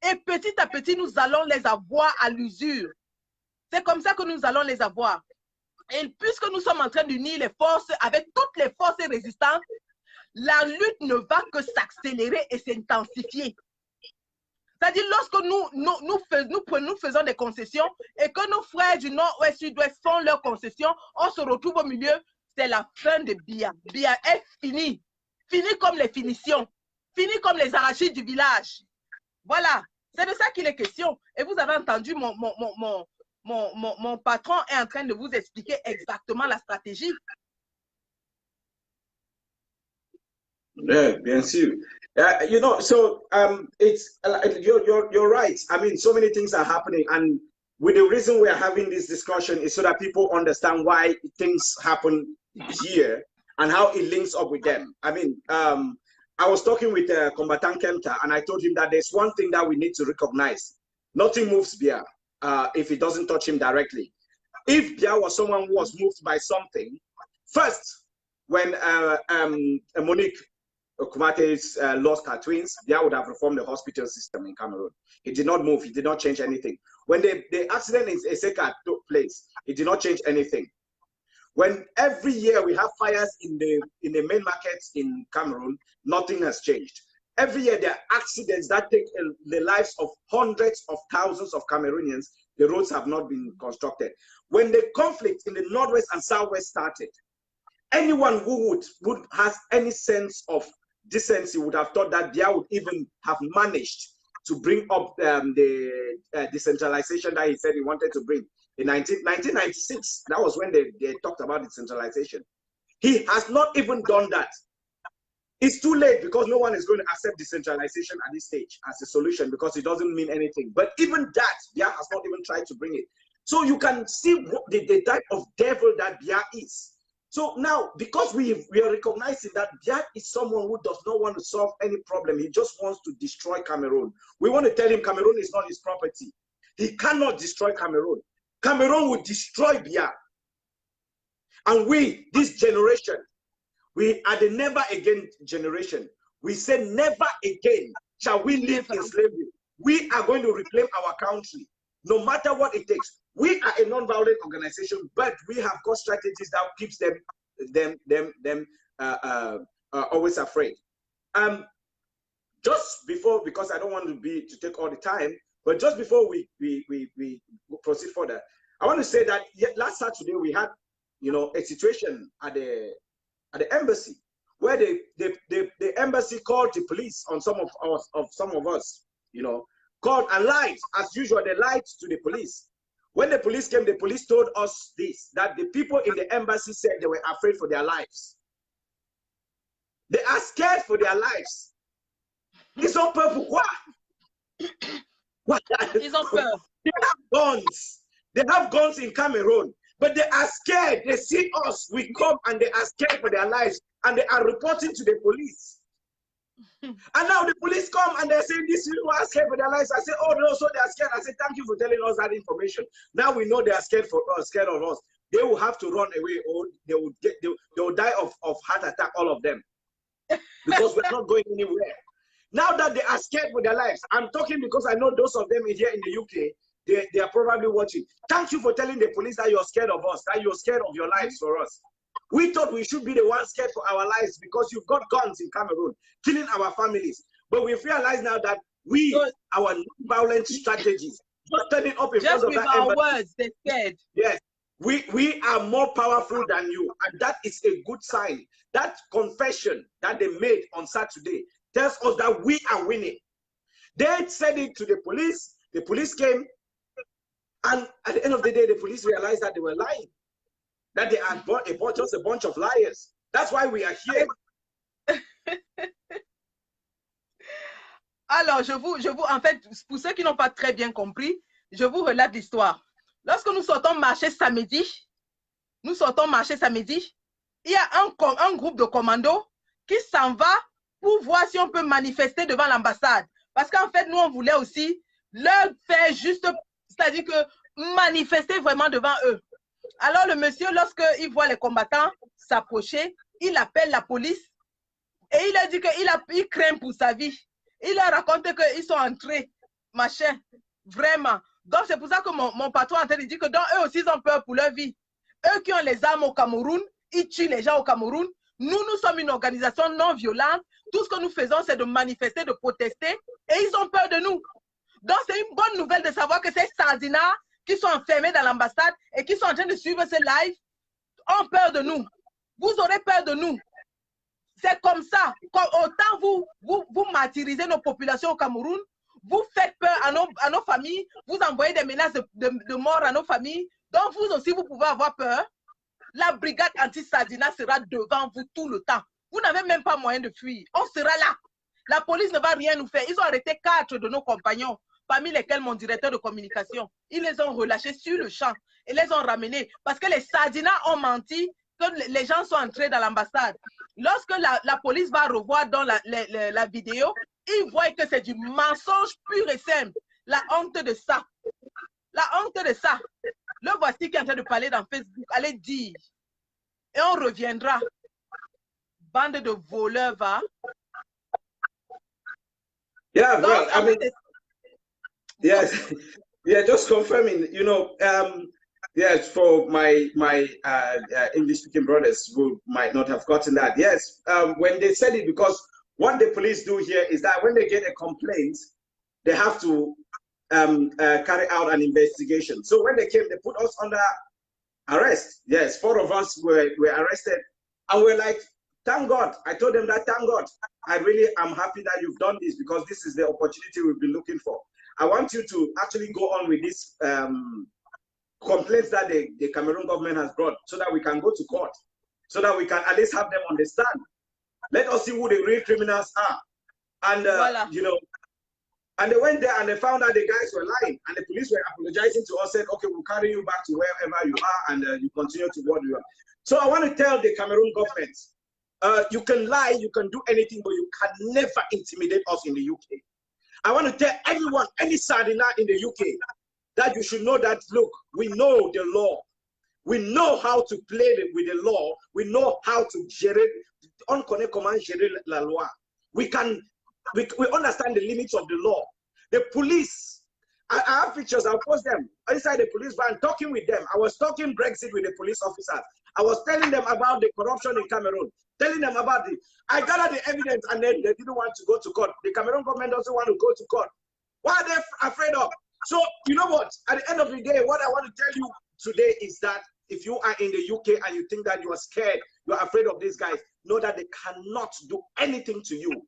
Et petit à petit, nous allons les avoir à l'usure. C'est comme ça que nous allons les avoir. Et puisque nous sommes en train d'unir les forces avec toutes les forces résistantes, la lutte ne va que s'accélérer et s'intensifier. C'est-à-dire, lorsque nous faisons des concessions et que nos frères du Nord, Ouest, Sud-Ouest font leurs concessions, on se retrouve au milieu, c'est la fin de Bia. Bia est fini. Fini comme les finitions. Fini comme les arachides du village. Voilà. C'est de ça qu'il est question. Et vous avez entendu, mon patron est en train de vous expliquer exactement la stratégie. Yeah, bien sûr. You know, so it's you're right. I mean, so many things are happening, and with the reason we are having this discussion is so that people understand why things happen here and how it links up with them. I mean, I was talking with Combatant Kemta, and I told him that there's one thing that we need to recognize: nothing moves Bia if it doesn't touch him directly. If Bia was someone who was moved by something, first when Monique Kumate's lost her twins, Biya would have reformed the hospital system in Cameroon. He did not move. He did not change anything. When the accident in Eseka took place, it did not change anything. When every year we have fires in the main markets in Cameroon, nothing has changed. Every year there are accidents that take the lives of hundreds of thousands of Cameroonians. The roads have not been constructed. When the conflict in the northwest and southwest started, anyone who would have any sense of decency would have thought that Biya would even have managed to bring up the decentralization that he said he wanted to bring. In 1996, that was when they talked about decentralization. He has not even done that. It's too late because no one is going to accept decentralization at this stage as a solution because it doesn't mean anything. But even that, Biya has not even tried to bring it. So you can see what the type of devil that Biya is. So now, because we are recognizing that Biya is someone who does not want to solve any problem, he just wants to destroy Cameroon. We want to tell him Cameroon is not his property. He cannot destroy Cameroon. Cameroon will destroy Biya. And we, this generation, we are the never again generation. We say never again shall we live in slavery. We are going to reclaim our country, no matter what it takes. We are a non-violent organization, but we have got strategies that keeps them always afraid. Just before, because I don't want to take all the time, but just before we proceed further, I want to say that last Saturday we had, a situation at the embassy where the embassy called the police on some of us, called and lied. As usual, they lied to the police. When the police came, the police told us this, that the people in the embassy said they were afraid for their lives. They are scared for their lives. Ils ont peur pourquoi? Ils ont peur. They have guns. They have guns in Cameroon, but they are scared. They see us, we come, and they are scared for their lives, and they are reporting to the police. And now the police come and they're saying these people are scared for their lives. I say, oh no, so they are scared. I say, thank you for telling us that information. Now we know they are scared of us. They will have to run away, or they will die of heart attack, all of them, because we're not going anywhere. Now that they are scared for their lives, I'm talking because I know those of them here in the UK, they are probably watching. Thank you for telling the police that you're scared of us, that you're scared of your lives for us. We thought we should be the ones scared for our lives because you've got guns in Cameroon, killing our families. But we've realized now that our non-violent strategies, just turning up in front of that embassy, words, they're scared. Yes, we are more powerful than you, and that is a good sign. That confession that they made on Saturday tells us that we are winning. They said it to the police came, and at the end of the day, the police realized that they were lying. That they are just a bunch of liars. That's why we are here. Alors, en fait, pour ceux qui n'ont pas très bien compris, je vous relate l'histoire. Lorsque nous sortons marcher samedi, il y a un groupe de commandos qui s'en va pour voir si on peut manifester devant l'ambassade. Parce qu'en fait, nous, on voulait aussi leur faire juste, c'est-à-dire que manifester vraiment devant eux. Alors le monsieur, lorsqu'il voit les combattants s'approcher, il appelle la police et il a dit qu'il craint pour sa vie. Il a raconté qu'ils sont entrés, machin, vraiment. Donc c'est pour ça que mon patron est en train de dire que donc, eux aussi ils ont peur pour leur vie. Eux qui ont les armes au Cameroun, ils tuent les gens au Cameroun. Nous sommes une organisation non violente. Tout ce que nous faisons, c'est de manifester, de protester et ils ont peur de nous. Donc c'est une bonne nouvelle de savoir que ces sardinats qui sont enfermés dans l'ambassade et qui sont en train de suivre ce live ont peur de nous. Vous aurez peur de nous. C'est comme ça. Autant vous martyrisez nos populations au Cameroun, vous faites peur à nos familles, vous envoyez des menaces de mort à nos familles, donc vous aussi vous pouvez avoir peur. La brigade anti-sardinat sera devant vous tout le temps. Vous n'avez même pas moyen de fuir. On sera là. La police ne va rien nous faire. Ils ont arrêté 4 de nos compagnons, parmi lesquels mon directeur de communication. Ils les ont relâchés sur le champ et les ont ramenés parce que les sardinats ont menti que les gens sont entrés dans l'ambassade. Lorsque la police va revoir dans la vidéo, ils voient que c'est du mensonge pur et simple. La honte de ça. La honte de ça. Le voici qui est en train de parler dans Facebook. Allez dire. Et on reviendra. Bande de voleurs, va. Yeah, well, I mean, yes, yeah, just confirming, you know, yes, for my English-speaking brothers who might not have gotten that, yes, when they said it, because what the police do here is that when they get a complaint, they have to carry out an investigation. So when they came, they put us under arrest. Yes, 4 of us were arrested, and we're like, thank God. I told them that, thank God. I really am happy that you've done this, because this is the opportunity we've been looking for. I want you to actually go on with this complaints that the Cameroon government has brought, so that we can go to court, so that we can at least have them understand. Let us see who the real criminals are. And, you know, and they went there and they found out the guys were lying, and the police were apologizing to us, said, okay, we'll carry you back to wherever you are, and you continue to what you are. So I want to tell the Cameroon government, you can lie, you can do anything, but you can never intimidate us in the UK. I want to tell everyone, any Sardina in the UK, that you should know that, look, we know the law. We know how to play with the law. We know how to gérer, on connaît comment gérer la loi. We understand the limits of the law. The police, I have pictures, I'll post them inside the police van, talking with them. I was talking Brexit with the police officers. I was telling them about the corruption in Cameroon, telling them about it. I gathered the evidence, and then they didn't want to go to court. The Cameroon government doesn't want to go to court. What are they afraid of? So, you know what? At the end of the day, what I want to tell you today is that if you are in the UK and you think that you are scared, you are afraid of these guys, know that they cannot do anything to you.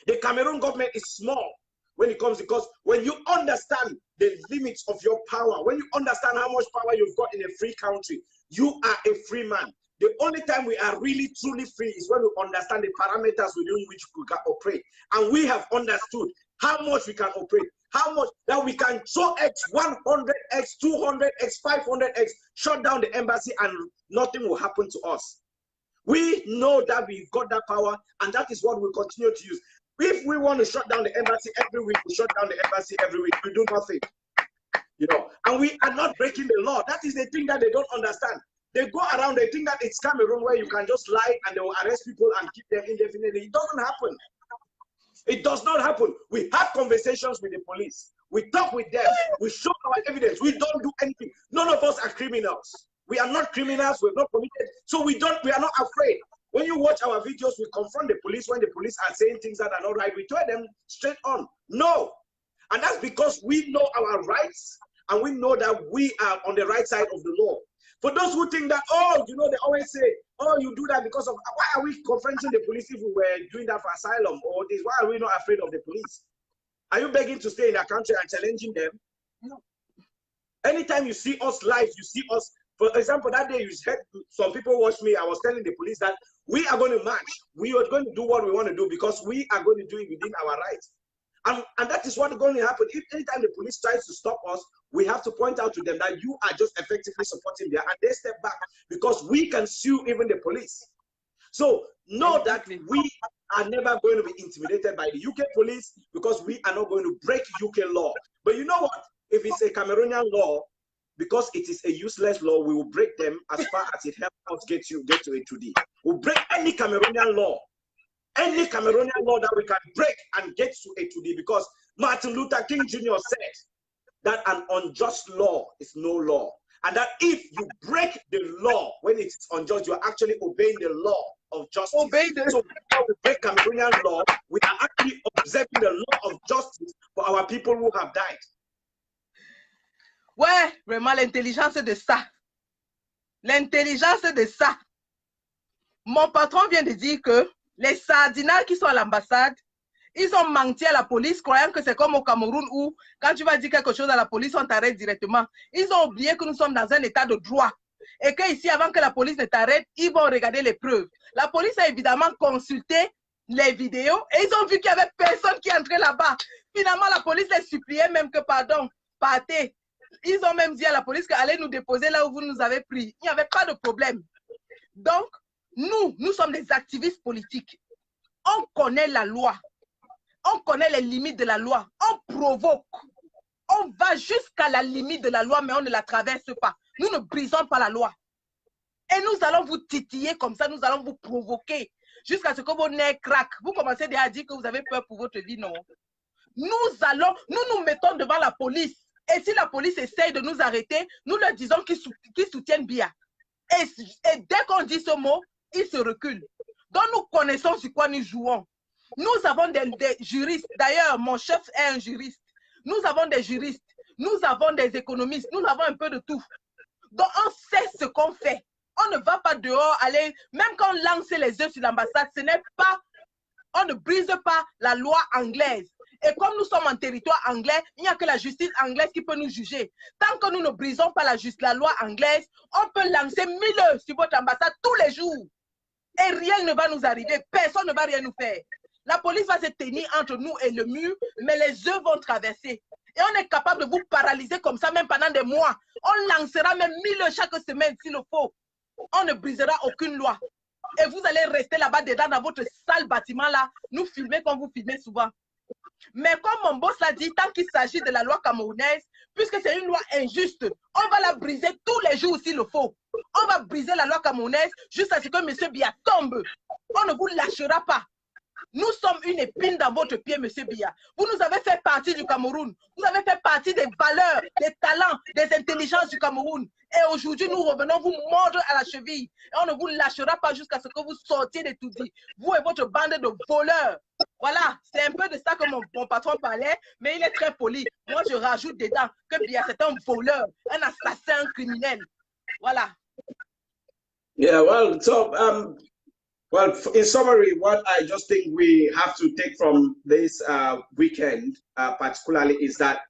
The Cameroon government is small when it comes, because when you understand the limits of your power, when you understand how much power you've got in a free country, you are a free man. The only time we are really truly free is when we understand the parameters within which we can operate. And we have understood how much we can operate, how much that we can show X, 100X, 200X, 500X, shut down the embassy, and nothing will happen to us. We know that we've got that power, and that is what we'll continue to use. If we want to shut down the embassy every week, we shut down the embassy every week. We do nothing, you know. And we are not breaking the law. That is the thing that they don't understand. They go around, they think that it's Cameroon where you can just lie and they will arrest people and keep them indefinitely. It doesn't happen. It does not happen. We have conversations with the police. We talk with them. We show our evidence. We don't do anything. None of us are criminals. We are not criminals. We're not committed. So we are not afraid. When you watch our videos, we confront the police when the police are saying things that are not right. We tell them straight on, no. And that's because we know our rights, and we know that we are on the right side of the law. For those who think that, oh, you know, they always say, oh, you do that because of, why are we confronting the police if we were doing that for asylum or this? Why are we not afraid of the police? Are you begging to stay in our country and challenging them? No. Anytime you see us live, you see us, for example, that day you heard some people watch me, I was telling the police that we are going to march. We are going to do what we want to do because we are going to do it within our rights. And that is what is going to happen. If anytime the police tries to stop us, we have to point out to them that you are just effectively supporting them, and they step back because we can sue even the police. So know that we are never going to be intimidated by the UK police because we are not going to break UK law. But you know what? If it's a Cameroonian law, because it is a useless law, we will break them as far as it helps us get to A2D. We'll break any Cameroonian law. Any Cameroonian law that we can break and get to A2D, because Martin Luther King Jr. said that an unjust law is no law. And that if you break the law when it is unjust, you are actually obeying the law of justice. So when we break Cameroonian law, we are actually observing the law of justice for our people who have died. Ouais, vraiment l'intelligence de ça. L'intelligence de ça. Mon patron vient de dire que les sardinats qui sont à l'ambassade, ils ont menti à la police, croyant que c'est comme au Cameroun où, quand tu vas dire quelque chose à la police, on t'arrête directement. Ils ont oublié que nous sommes dans un état de droit. Et qu'ici, avant que la police ne t'arrête, ils vont regarder les preuves. La police a évidemment consulté les vidéos et ils ont vu qu'il n'y avait personne qui entrait là-bas. Finalement, la police les suppliait même que, pardon, partez. Ils ont même dit à la police qu'allez nous déposer là où vous nous avez pris. Il n'y avait pas de problème. Donc, nous sommes des activistes politiques. On connaît la loi. On connaît les limites de la loi. On provoque. On va jusqu'à la limite de la loi, mais on ne la traverse pas. Nous ne brisons pas la loi. Et nous allons vous titiller comme ça. Nous allons vous provoquer. jusqu'à ce que vos nez craquent. Vous commencez déjà à dire que vous avez peur pour votre vie, non? Nous nous mettons devant la police. Et si la police essaye de nous arrêter, nous leur disons qu'ils soutiennent Biya. Et dès qu'on dit ce mot, ils se reculent. Donc nous connaissons sur quoi nous jouons. Nous avons des juristes. D'ailleurs, mon chef est un juriste. Nous avons des juristes. Nous avons des économistes. Nous avons un peu de tout. Donc on sait ce qu'on fait. On ne va pas dehors aller, même quand on lance les œufs sur l'ambassade, ce n'est pas, on ne brise pas la loi anglaise. Et comme nous sommes en territoire anglais, il n'y a que la justice anglaise qui peut nous juger. Tant que nous ne brisons pas la loi anglaise, on peut lancer 1000 œufs sur votre ambassade tous les jours. Et rien ne va nous arriver. Personne ne va rien nous faire. La police va se tenir entre nous et le mur, mais les œufs vont traverser. Et on est capable de vous paralyser comme ça, même pendant des mois. On lancera même 1000 œufs chaque semaine s'il le faut. On ne brisera aucune loi. Et vous allez rester là-bas dedans dans votre sale bâtiment là, nous filmer comme vous filmez souvent. Mais comme mon boss l'a dit, tant qu'il s'agit de la loi camerounaise, puisque c'est une loi injuste, on va la briser tous les jours s'il le faut. On va briser la loi camerounaise jusqu'à ce que M. Biya tombe. On ne vous lâchera pas. Nous sommes une épine dans votre pied, M. Biya. Vous nous avez fait partie du Cameroun. Vous avez fait partie des valeurs, des talents, des intelligences du Cameroun. Et aujourd'hui, nous revenons vous mordre à la cheville. Et on ne vous lâchera pas jusqu'à ce que vous sortiez des tout dit. Vous et votre bande de voleurs. Voilà, c'est un peu de ça que mon patron parlait, mais il est très poli. Moi, je rajoute dedans que Biya, c'est un voleur, un assassin, un criminel. Voilà. Yeah, well, so, well, in summary, what I just think we have to take from this weekend, particularly, is that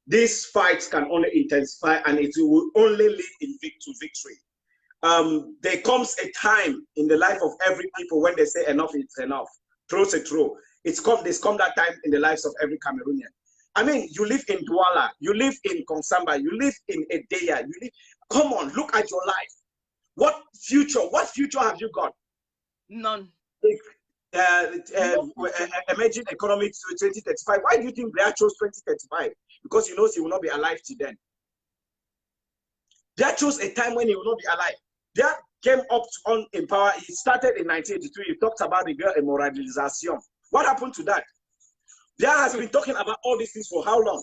these fights can only intensify and it will only lead to victory. There comes a time in the life of every people when they say enough is enough. Throw's a throw. There's come that time in the lives of every Cameroonian. I mean, you live in Douala, you live in Konsamba, you live in Edea, you live. Come on, look at your life. What future have you got? None. Emerging economy to 2035. Why do you think Blair chose 2035? Because he knows he will not be alive till then. Blair chose a time when he will not be alive. Blair came up in power. He started in 1983. He talked about the girl immoralization. What happened to that? Blair has been talking about all these things for how long?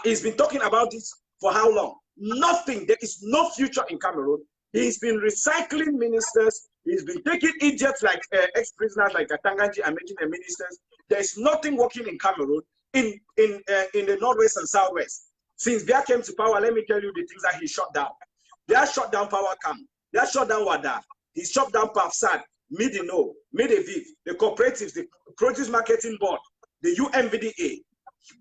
He's been talking about this for how long? Nothing. There is no future in Cameroon. He's been recycling ministers. He's been taking idiots like ex-prisoners like Katanganji and making them ministers. There's nothing working in Cameroon in the Northwest and Southwest. Since Biya came to power, let me tell you the things that he shut down. Biya shut down Power Camp. Biya shut down WADA. He shut down PAFSAD, Midino, Mideviv, the cooperatives, the produce marketing board, the UMVDA.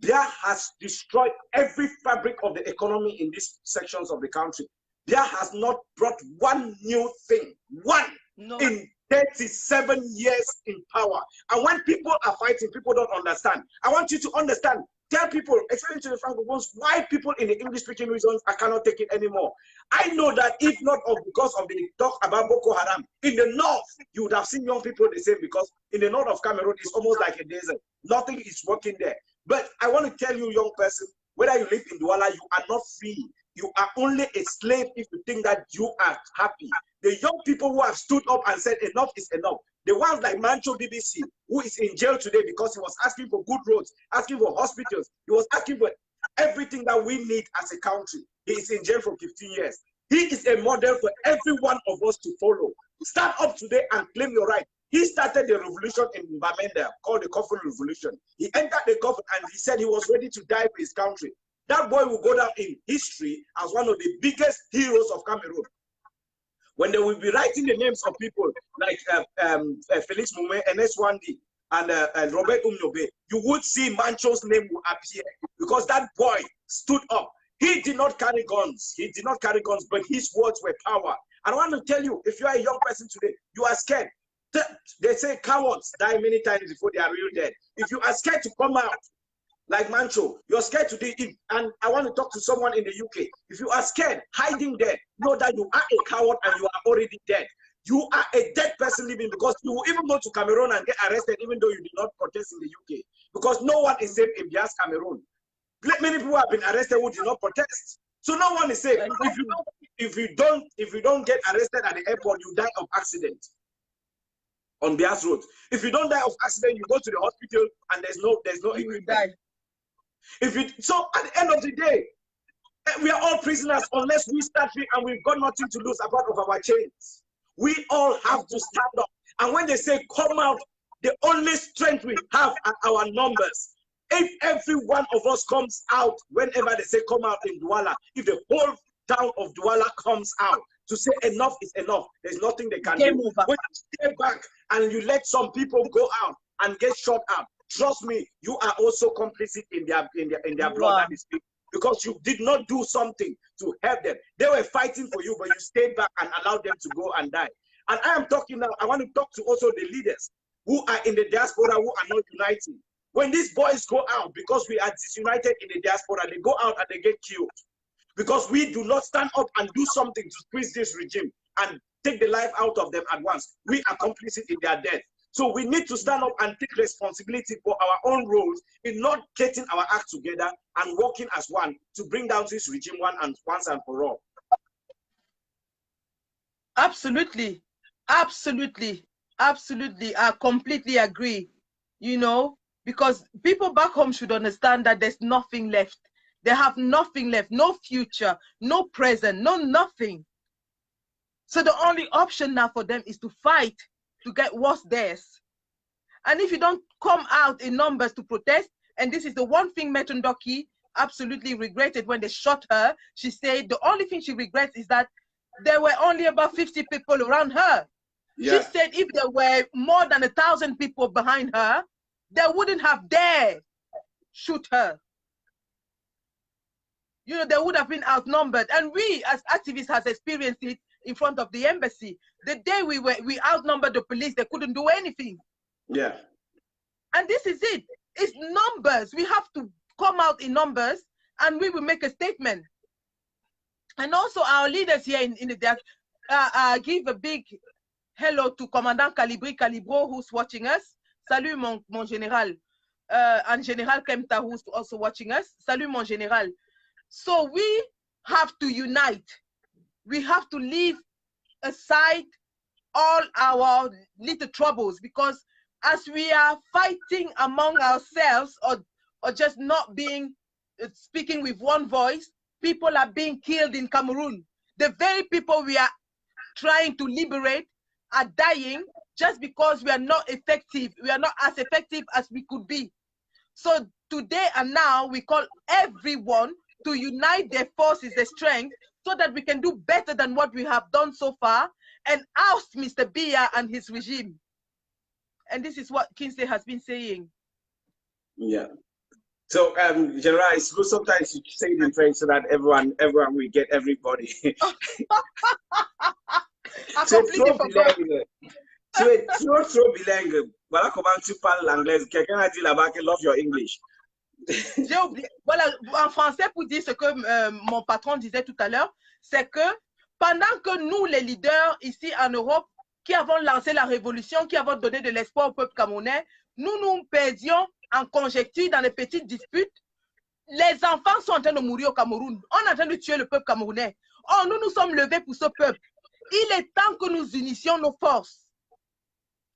Biya has destroyed every fabric of the economy in these sections of the country. Biya has not brought one new thing, in 37 years in power. And when people are fighting, people don't understand. I want you to understand. Tell people, especially to the Francophones, why people in the English-speaking regions cannot take it anymore. I know that if not because of the talk about Boko Haram, in the north, you would have seen young people the same, because in the north of Cameroon, it's almost like a desert. Nothing is working there. But I want to tell you, young person, whether you live in Douala, you are not free. You are only a slave if you think that you are happy. The young people who have stood up and said enough is enough, the ones like Mancho BBC, who is in jail today because he was asking for good roads, asking for hospitals, he was asking for everything that we need as a country. He is in jail for 15 years. He is a model for every one of us to follow. Stand up today and claim your right. He started the revolution in Bamenda called the Coffin Revolution. He entered the coffin and he said he was ready to die for his country. That boy will go down in history as one of the biggest heroes of Cameroon. When they will be writing the names of people like Felix Mume, Enes Wandi, and Robert Umnobe, you would see Mancho's name will appear, because that boy stood up. He did not carry guns. He did not carry guns, but his words were power. And I want to tell you, if you are a young person today, you are scared. They say cowards die many times before they are real dead. If you are scared to come out, like Mancho, you're scared today, and I want to talk to someone in the UK. If you are scared, hiding there, know that you are a coward and you are already dead. You are a dead person living, because you will even go to Cameroon and get arrested even though you did not protest in the UK. Because no one is safe in Biya's Cameroon. Many people have been arrested who did not protest. So no one is safe. If you don't get arrested at the airport, you die of accident on Bias Road. If you don't die of accident, you go to the hospital and there's no equipment. So at the end of the day, we are all prisoners unless we start free, and we've got nothing to lose apart of our chains. We all have to stand up. And when they say come out, the only strength we have are our numbers. If every one of us comes out, whenever they say come out in Douala, if the whole town of Douala comes out to say enough is enough, there's nothing they can do. When you stay back and you let some people go out and get shot up, trust me, you are also complicit in their blood that is speaking, because you did not do something to help them. They were fighting for you, but you stayed back and allowed them to go and die. And I am talking now, I want to talk to also the leaders who are in the diaspora who are not uniting. When these boys go out, because we are disunited in the diaspora, they go out and they get killed. Because we do not stand up and do something to squeeze this regime and take the life out of them at once. We are complicit in their death. So we need to stand up and take responsibility for our own roles in not getting our act together and working as one to bring down this regime once and for all. Absolutely. Absolutely. Absolutely. I completely agree. You know, because people back home should understand that there's nothing left. They have nothing left. No future, no present, no nothing. So the only option now for them is to fight to get what's theirs. And if you don't come out in numbers to protest, and this is the one thing Meton Doki absolutely regretted when they shot her, she said the only thing she regrets is that there were only about 50 people around her. Yeah. She said if there were more than 1,000 people behind her, they wouldn't have dared shoot her. You know, they would have been outnumbered. And we as activists has experienced it in front of the embassy. The day we outnumbered the police, they couldn't do anything. Yeah. And this is it. It's numbers. We have to come out in numbers and we will make a statement. And also our leaders here in the give a big hello to Commandant Calibro who's watching us. Salut mon général. And General Kemta who's also watching us. Salut mon général. So we have to unite. We have to leave aside all our little troubles, because as we are fighting among ourselves or just not being speaking with one voice, people are being killed in Cameroon. The very people we are trying to liberate are dying just because we are not effective. We are not as effective as we could be. So today and now we call everyone to unite their forces, their strength, so that we can do better than what we have done so far and oust Mr. Biya and his regime. And this is what Kingsley has been saying. Yeah. So, General, it's good sometimes you say it in French so that everyone will get everybody. Tu es trop bilingue. Voilà comment tu parles l'anglais. Quelqu'un a dit là-bas que love your English. J'ai oublié. Voilà, en français, pour dire ce que mon patron disait tout à l'heure, c'est que pendant que nous, les leaders ici en Europe, qui avons lancé la révolution, qui avons donné de l'espoir au peuple camerounais, nous perdions en conjecture dans les petites disputes. Les enfants sont en train de mourir au Cameroun. On est en train de tuer le peuple camerounais. Oh, nous nous sommes levés pour ce peuple. Il est temps que nous unissions nos forces.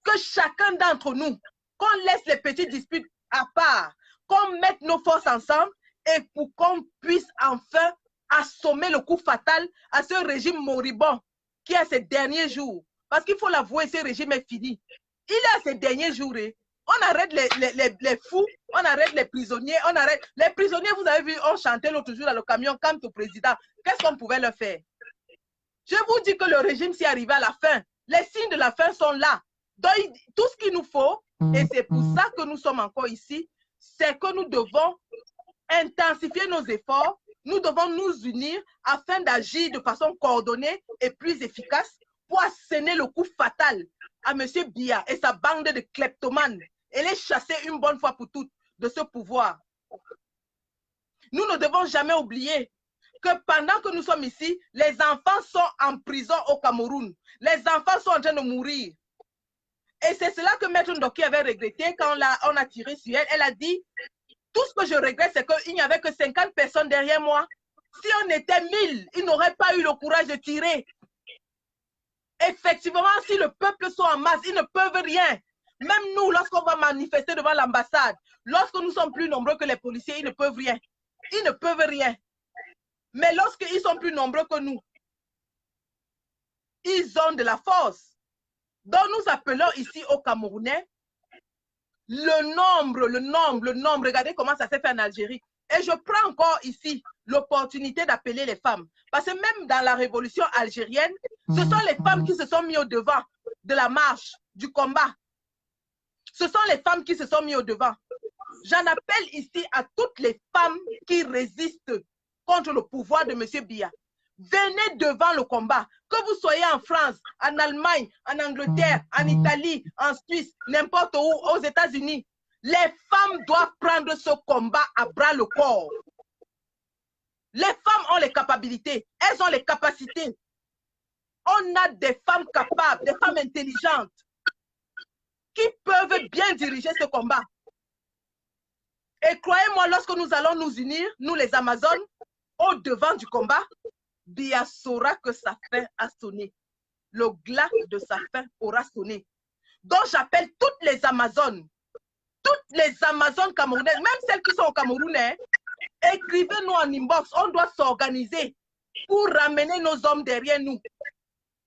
Que chacun d'entre nous, qu'on laisse les petites disputes à part, qu'on mette nos forces ensemble et pour qu'on puisse enfin assommer le coup fatal à ce régime moribond qui a ses derniers jours. Parce qu'il faut l'avouer, ce régime est fini. Il a ses derniers jours. On arrête les fous, on arrête les prisonniers, on arrête... Les prisonniers, vous avez vu, on chantait l'autre jour dans le camion, quant au président. Qu'est-ce qu'on pouvait leur faire? Je vous dis que le régime s'est arrivé à la fin. Les signes de la fin sont là. Donc, tout ce qu'il nous faut, et c'est pour ça que nous sommes encore ici, c'est que nous devons intensifier nos efforts, nous devons nous unir afin d'agir de façon coordonnée et plus efficace pour asséner le coup fatal à M. Biya et sa bande de kleptomanes et les chasser une bonne fois pour toutes de ce pouvoir. Nous ne devons jamais oublier que pendant que nous sommes ici, les enfants sont en prison au Cameroun. Les enfants sont en train de mourir. Et c'est cela que Maître Ndoki avait regretté quand on a tiré sur elle. Elle a dit, tout ce que je regrette, c'est qu'il n'y avait que 50 personnes derrière moi. Si on était 1000, ils n'auraient pas eu le courage de tirer. Effectivement, si le peuple sont en masse, ils ne peuvent rien. Même nous, lorsqu'on va manifester devant l'ambassade, lorsque nous sommes plus nombreux que les policiers, ils ne peuvent rien. Ils ne peuvent rien. Mais lorsqu'ils sont plus nombreux que nous, ils ont de la force. Donc nous appelons ici aux Camerounais le nombre. Regardez comment ça s'est fait en Algérie. Et je prends encore ici l'opportunité d'appeler les femmes. Parce que même dans la révolution algérienne, ce sont les femmes qui se sont mises au devant de la marche, du combat. Ce sont les femmes qui se sont mises au devant. J'en appelle ici à toutes les femmes qui résistent contre le pouvoir de M. Biya. Venez devant le combat. Que vous soyez en France, en Allemagne, en Angleterre, en Italie, en Suisse, n'importe où, aux États-Unis. Les femmes doivent prendre ce combat à bras le corps. Les femmes ont les capacités, elles ont les capacités. On a des femmes capables, des femmes intelligentes qui peuvent bien diriger ce combat. Et croyez-moi, lorsque nous allons nous unir, nous les Amazones, au devant du combat, Biya saura que sa fin a sonné. Le glas de sa fin aura sonné. Donc j'appelle toutes les Amazones camerounaises, même celles qui sont au Cameroun, écrivez-nous en inbox. On doit s'organiser pour ramener nos hommes derrière nous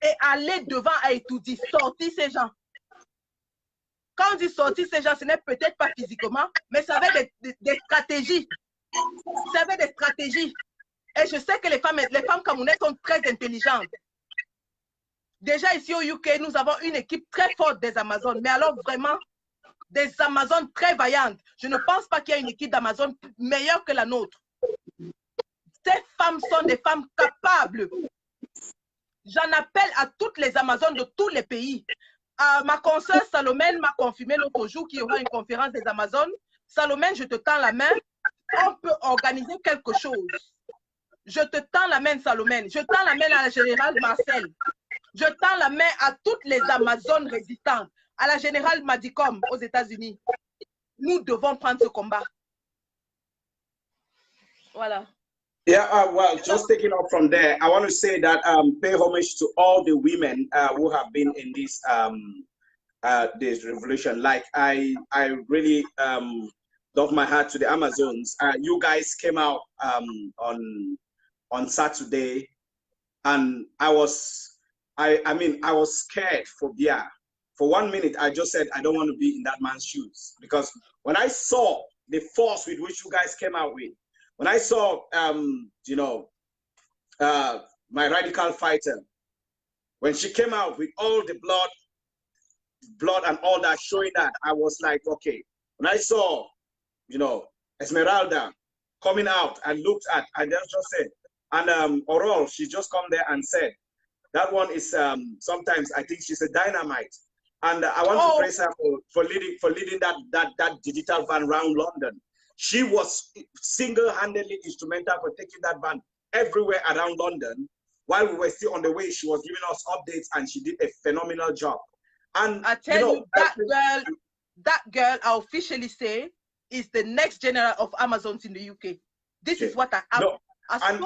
et aller devant à étudier, sortir ces gens. Quand on dit sortir ces gens, ce n'est peut-être pas physiquement, mais ça va être des stratégies. Ça va être des stratégies. Et je sais que les femmes camerounaises sont très intelligentes. Déjà ici au UK, nous avons une équipe très forte des Amazones, mais alors vraiment, des Amazones très vaillantes. Je ne pense pas qu'il y ait une équipe d'Amazones meilleure que la nôtre. Ces femmes sont des femmes capables. J'en appelle à toutes les Amazones de tous les pays. Ma consoeur Salomène m'a confirmé l'autre jour qu'il y aura une conférence des Amazones. Salomène, je te tends la main. On peut organiser quelque chose. Je te tends la main, Salomène. Je tends la main à la générale Marcel. Je tends la main à toutes les Amazones résistantes, à la générale Madicom aux États-Unis. Nous devons prendre ce combat. Voilà. Yeah, well, just taking off from there, I want to say that pay homage to all the women who have been in this this revolution. Like I really doff my hat to the Amazons. You guys came out on Saturday, and I was scared for Biya. For 1 minute, I just said I don't want to be in that man's shoes, because when I saw the force with which you guys came out with, when I saw my radical fighter, when she came out with all the blood and all that, showing that, I was like, okay. When I saw, Esmeralda coming out, I looked at, I just said, and Aurore, she just come there and said, that one is sometimes I think she's a dynamite, and I want to praise her for leading that digital van around London. She was single-handedly instrumental for taking that van everywhere around London. While we were still on the way, she was giving us updates, and she did a phenomenal job. And I tell you, that girl, I officially say, is the next general of Amazons in the UK. This is what I saw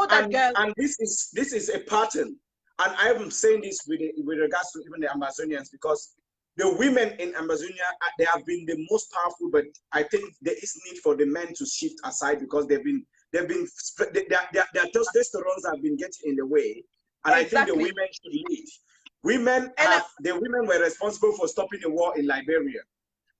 that girl. And this is a pattern. And I am saying this with regards to even the Amazonians, because the women in Amazonia, they have been the most powerful, but I think there is need for the men to shift aside, because their testosterone have been getting in the way, and exactly. I think the women should lead. The women were responsible for stopping the war in Liberia.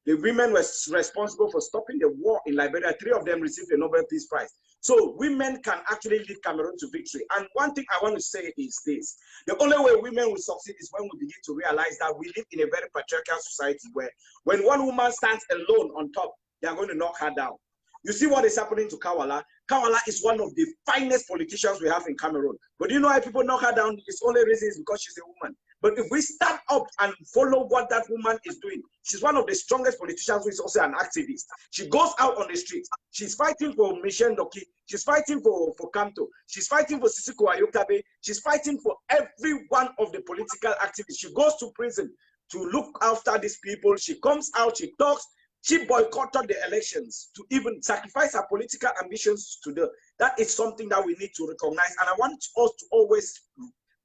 The women were responsible for stopping the war in Liberia. 3 of them received the Nobel Peace Prize. So women can actually lead Cameroon to victory. And one thing I want to say is this: the only way women will succeed is when we begin to realize that we live in a very patriarchal society where when one woman stands alone on top, they are going to knock her down. You see what is happening to Kawala? Kawala is one of the finest politicians we have in Cameroon. But do you know why people knock her down? Its only reason is because she's a woman. But if we stand up and follow what that woman is doing, she's one of the strongest politicians who is also an activist. She goes out on the streets. She's fighting for Michelle Ndoki. She's fighting for Kamto. She's fighting for Sisiko Ayokabe. She's fighting for every one of the political activists. She goes to prison to look after these people. She comes out, she talks. She boycotted the elections to even sacrifice her political ambitions to the. That is something that we need to recognize. And I want us to always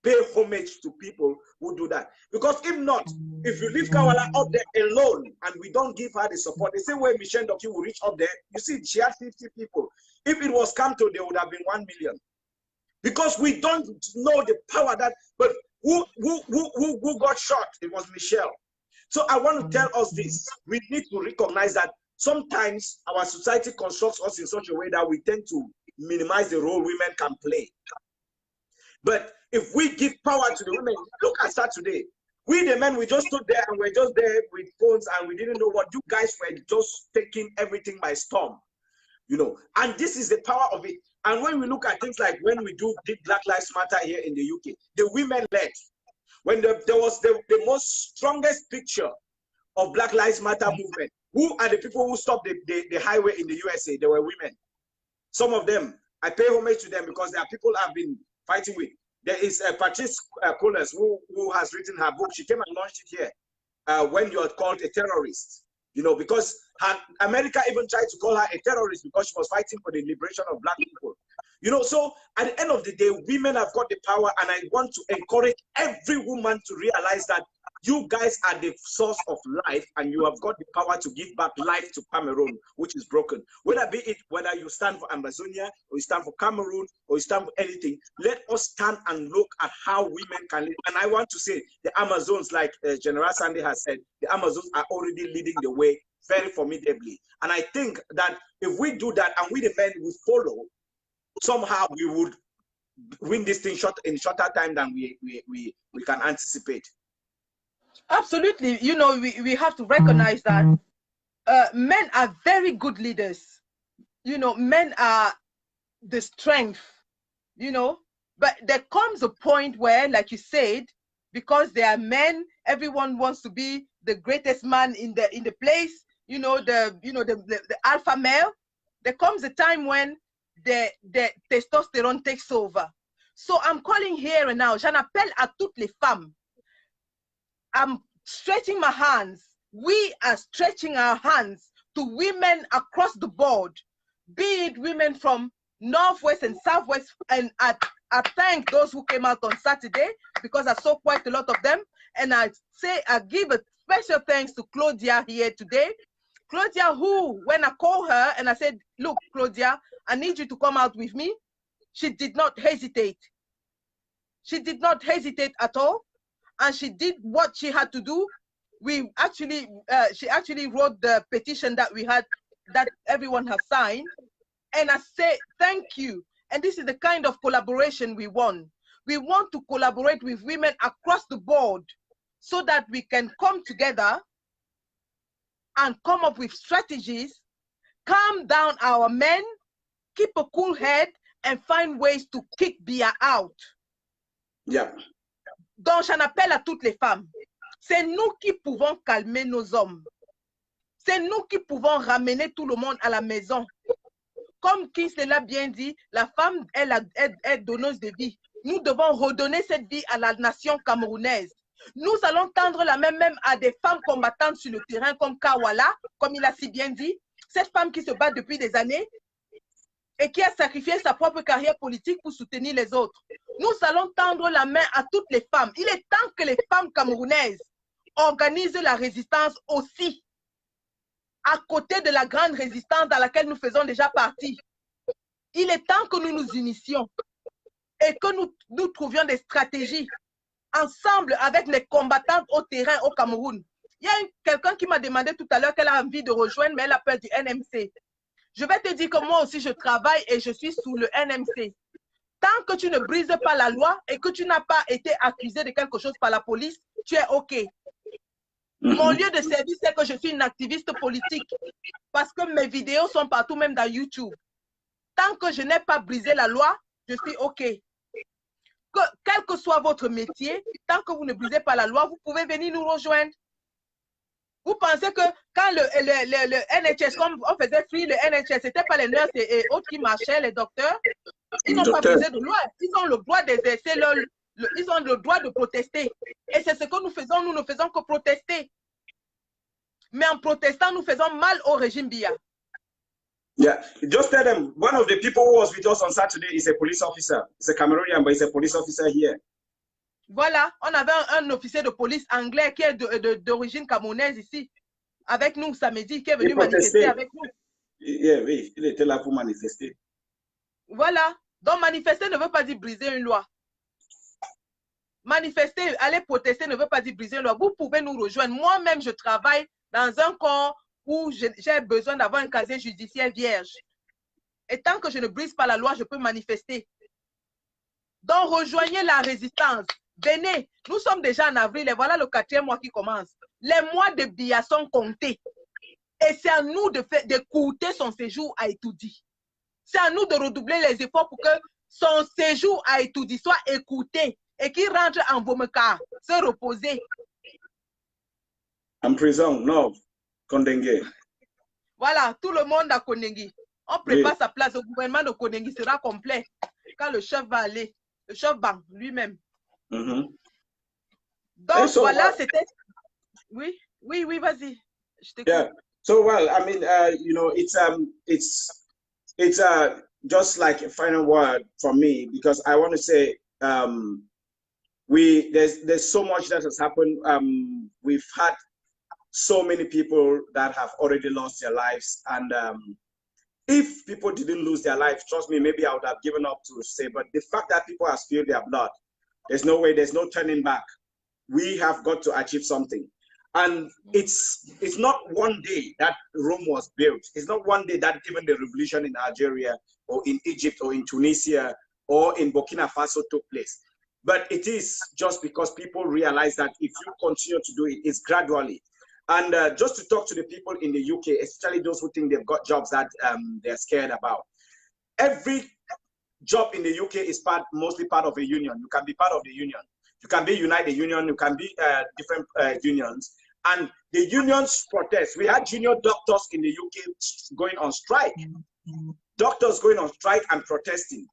pay homage to people who do that. Because if not, if you leave Kawala up there alone and we don't give her the support, the same way Michelle Ndoki will reach up there, you see, she had 50 people. If it was Kamto, there would have been 1 million. Because we don't know the power that, but who got shot? It was Michelle. So I want to tell us this. We need to recognize that sometimes our society constructs us in such a way that we tend to minimize the role women can play. But if we give power to the women, look at that today. We the men, we just stood there and we're just there with phones and we didn't know what you guys were just taking everything by storm. You know, and this is the power of it. And when we look at things like when we did Black Lives Matter here in the UK, the women led. When there was the most strongest picture of Black Lives Matter movement, who are the people who stopped the highway in the USA? They were women. Some of them, I pay homage to them because there are people I've been fighting with. There is Patrice Cullors who has written her book. She came and launched it here when you are called a terrorist. You know, because America even tried to call her a terrorist because she was fighting for the liberation of Black people. You know, so at the end of the day, women have got the power, and I want to encourage every woman to realize that you guys are the source of life, and you have got the power to give back life to Cameroon, which is broken. Whether you stand for Amazonia, or you stand for Cameroon, or you stand for anything, let us stand and look at how women can live. And I want to say, the Amazons, like General Sandy has said, the Amazons are already leading the way very formidably. And I think that if we do that, and we the men will follow, somehow we would win this thing in shorter time than we can anticipate. Absolutely. You know, we have to recognize that men are very good leaders. You know, men are the strength, you know, but there comes a point where, like you said, because they are men, everyone wants to be the greatest man in the place, you know, the alpha male. There comes a time when the testosterone takes over. So I'm calling here and now, j'en appelle à toutes les femmes. I'm stretching my hands. We are stretching our hands to women across the board, be it women from Northwest and Southwest. And I thank those who came out on Saturday because I saw quite a lot of them. And I give a special thanks to Claudia here today. Claudia, who, when I called her and I said, look, Claudia, I need you to come out with me, she did not hesitate. She did not hesitate at all. And she did what she had to do. She actually wrote the petition that we had, that everyone has signed. And I say, thank you. And this is the kind of collaboration we want. We want to collaborate with women across the board so that we can come together and come up with strategies, calm down our men, keep a cool head, and find ways to kick Biya out. Yeah. Donc, j'en appelle à toutes les femmes. C'est nous qui pouvons calmer nos hommes. C'est nous qui pouvons ramener tout le monde à la maison. Comme Kingsley l'a bien dit, la femme est donneuse de vie. Nous devons redonner cette vie à la nation camerounaise. Nous allons tendre la main même à des femmes combattantes sur le terrain comme Kawala, comme il a si bien dit. Cette femme qui se bat depuis des années et qui a sacrifié sa propre carrière politique pour soutenir les autres. Nous allons tendre la main à toutes les femmes. Il est temps que les femmes camerounaises organisent la résistance aussi, à côté de la grande résistance dans laquelle nous faisons déjà partie. Il est temps que nous nous unissions et que nous trouvions des stratégies ensemble avec les combattantes au terrain au Cameroun. Il y a quelqu'un qui m'a demandé tout à l'heure qu'elle a envie de rejoindre, mais elle a peur du NMC. Je vais te dire que moi aussi, je travaille et je suis sous le NMC. Tant que tu ne brises pas la loi et que tu n'as pas été accusé de quelque chose par la police, tu es OK. Mon lieu de service, c'est que je suis une activiste politique parce que mes vidéos sont partout, même dans YouTube. Tant que je n'ai pas brisé la loi, je suis OK. Quel que soit votre métier, tant que vous ne brisez pas la loi, vous pouvez venir nous rejoindre. Vous pensez que quand le NHS, comme on faisait free le NHS, c'était pas les nurses et autres qui marchaient, les docteurs, ils n'ont pas brisé de loi. Ils ont le droit d'exercer ils ont le droit de protester. Et c'est ce que nous faisons. Nous ne faisons que protester. Mais en protestant, nous faisons mal au régime Biya. Yeah, just tell them one of the people who was with us on Saturday is a police officer. He's a Cameroonian, but he's a police officer here. Voilà, on avait un officier de police anglais qui est d'origine camerounaise ici, avec nous samedi, qui est venu manifester avec nous. Yeah, oui, il était là pour manifester. Voilà, donc manifester ne veut pas dire briser une loi. Manifester, aller protester ne veut pas dire briser une loi. Vous pouvez nous rejoindre. Moi-même, je travaille dans un corps où j'ai besoin d'avoir un casier judiciaire vierge. Et tant que je ne brise pas la loi, je peux manifester. Donc, rejoignez la résistance. Venez, nous sommes déjà en avril et voilà le 4e mois qui commence. Les mois de Biya sont comptés. Et c'est à nous d'écouter son séjour à Etoudi. C'est à nous de redoubler les efforts pour que son séjour à Etoudi soit écouté et qu'il rentre en Bomeka, se reposer. En prison, non. Kondengue. Voilà, tout le monde à Kondengi. On prépare sa place. Le gouvernement de Kondengi sera complet quand le chef va aller. Le chef Bang lui-même. Donc, voilà, c'était... Oui, vas-y. Je t'écoute. Yeah. So, well, I mean, you know, it's just like a final word from me, because I want to say, there's so much that has happened. We've had so many people that have already lost their lives, and if people didn't lose their lives, trust me, maybe I would have given up to say, but the fact that people have spilled their blood, there's no way, there's no turning back. We have got to achieve something. And it's not one day that Rome was built. It's not one day that even the revolution in Algeria or in Egypt or in Tunisia or in Burkina Faso took place. But it is just because people realize that if you continue to do it, it's gradually. And just to talk to the people in the UK, especially those who think they've got jobs that they're scared about. Every job in the UK is mostly part of a union. You can be part of the union. You can be United Union. You can be different unions. And the unions protest. We had junior doctors in the UK going on strike. Doctors going on strike and protesting.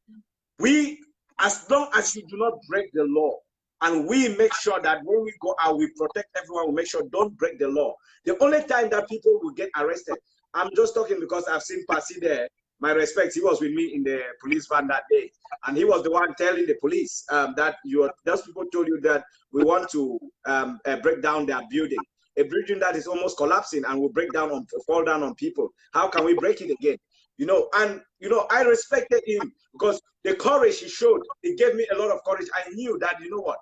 We, as long as you do not break the law, and we make sure that when we go out, we protect everyone, we make sure don't break the law. The only time that people will get arrested, I'm just talking because I've seen Pasi there, my respect, he was with me in the police van that day. And he was the one telling the police that those people told you that we want to break down their building. A building that is almost collapsing and will fall down on people. How can we break it again? You know, and, you know, I respected him because the courage he showed, it gave me a lot of courage. I knew that, you know what,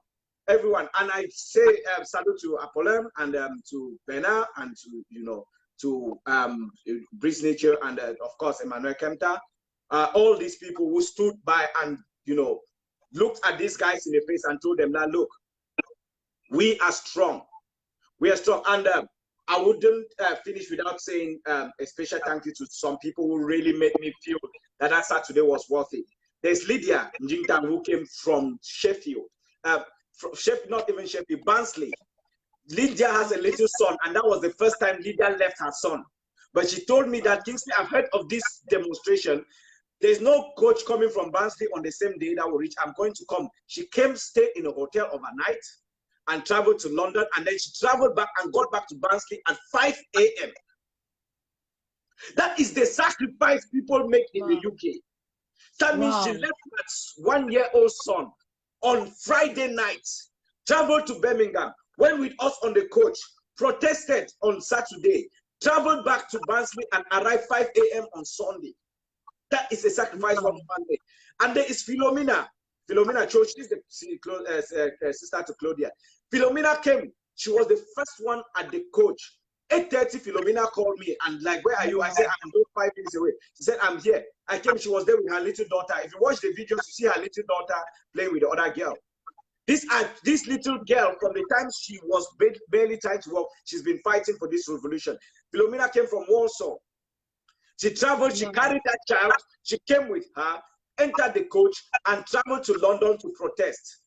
everyone, and I say salute to Apollon and to Bernard and to, you know, to Brice Nature and of course Emmanuel Kemta, all these people who stood by and, you know, looked at these guys in the face and told them that, look, we are strong. We are strong. And I wouldn't finish without saying a special thank you to some people who really made me feel that that Saturday was worth it. There's Lydia Njingtang who came from Sheffield. Not even Sheffield, Barnsley. Lydia has a little son, and that was the first time Lydia left her son. But she told me that, Kingsley, I've heard of this demonstration. There's no coach coming from Barnsley on the same day that will reach. I'm going to come. She came, stayed in a hotel overnight, and traveled to London, and then she traveled back and got back to Barnsley at 5 a.m. That is the sacrifice people make in the UK. That means she left her 1-year-old son on Friday night, traveled to Birmingham, went with us on the coach, protested on Saturday, traveled back to Barnsley and arrived 5 a.m. on Sunday. That is a sacrifice for family. And there is Philomena. Philomena Cho, she's the sister to Claudia. Philomena came. She was the first one at the coach. 8:30, Philomena called me and like, where are you? I said, I'm just 5 minutes away. She said, I'm here. I came, she was there with her little daughter. If you watch the videos, you see her little daughter playing with the other girl. This little girl, from the time she was barely trying to walk, she's been fighting for this revolution. Philomena came from Warsaw. She traveled, she carried that child, she came with her, entered the coach, and traveled to London to protest.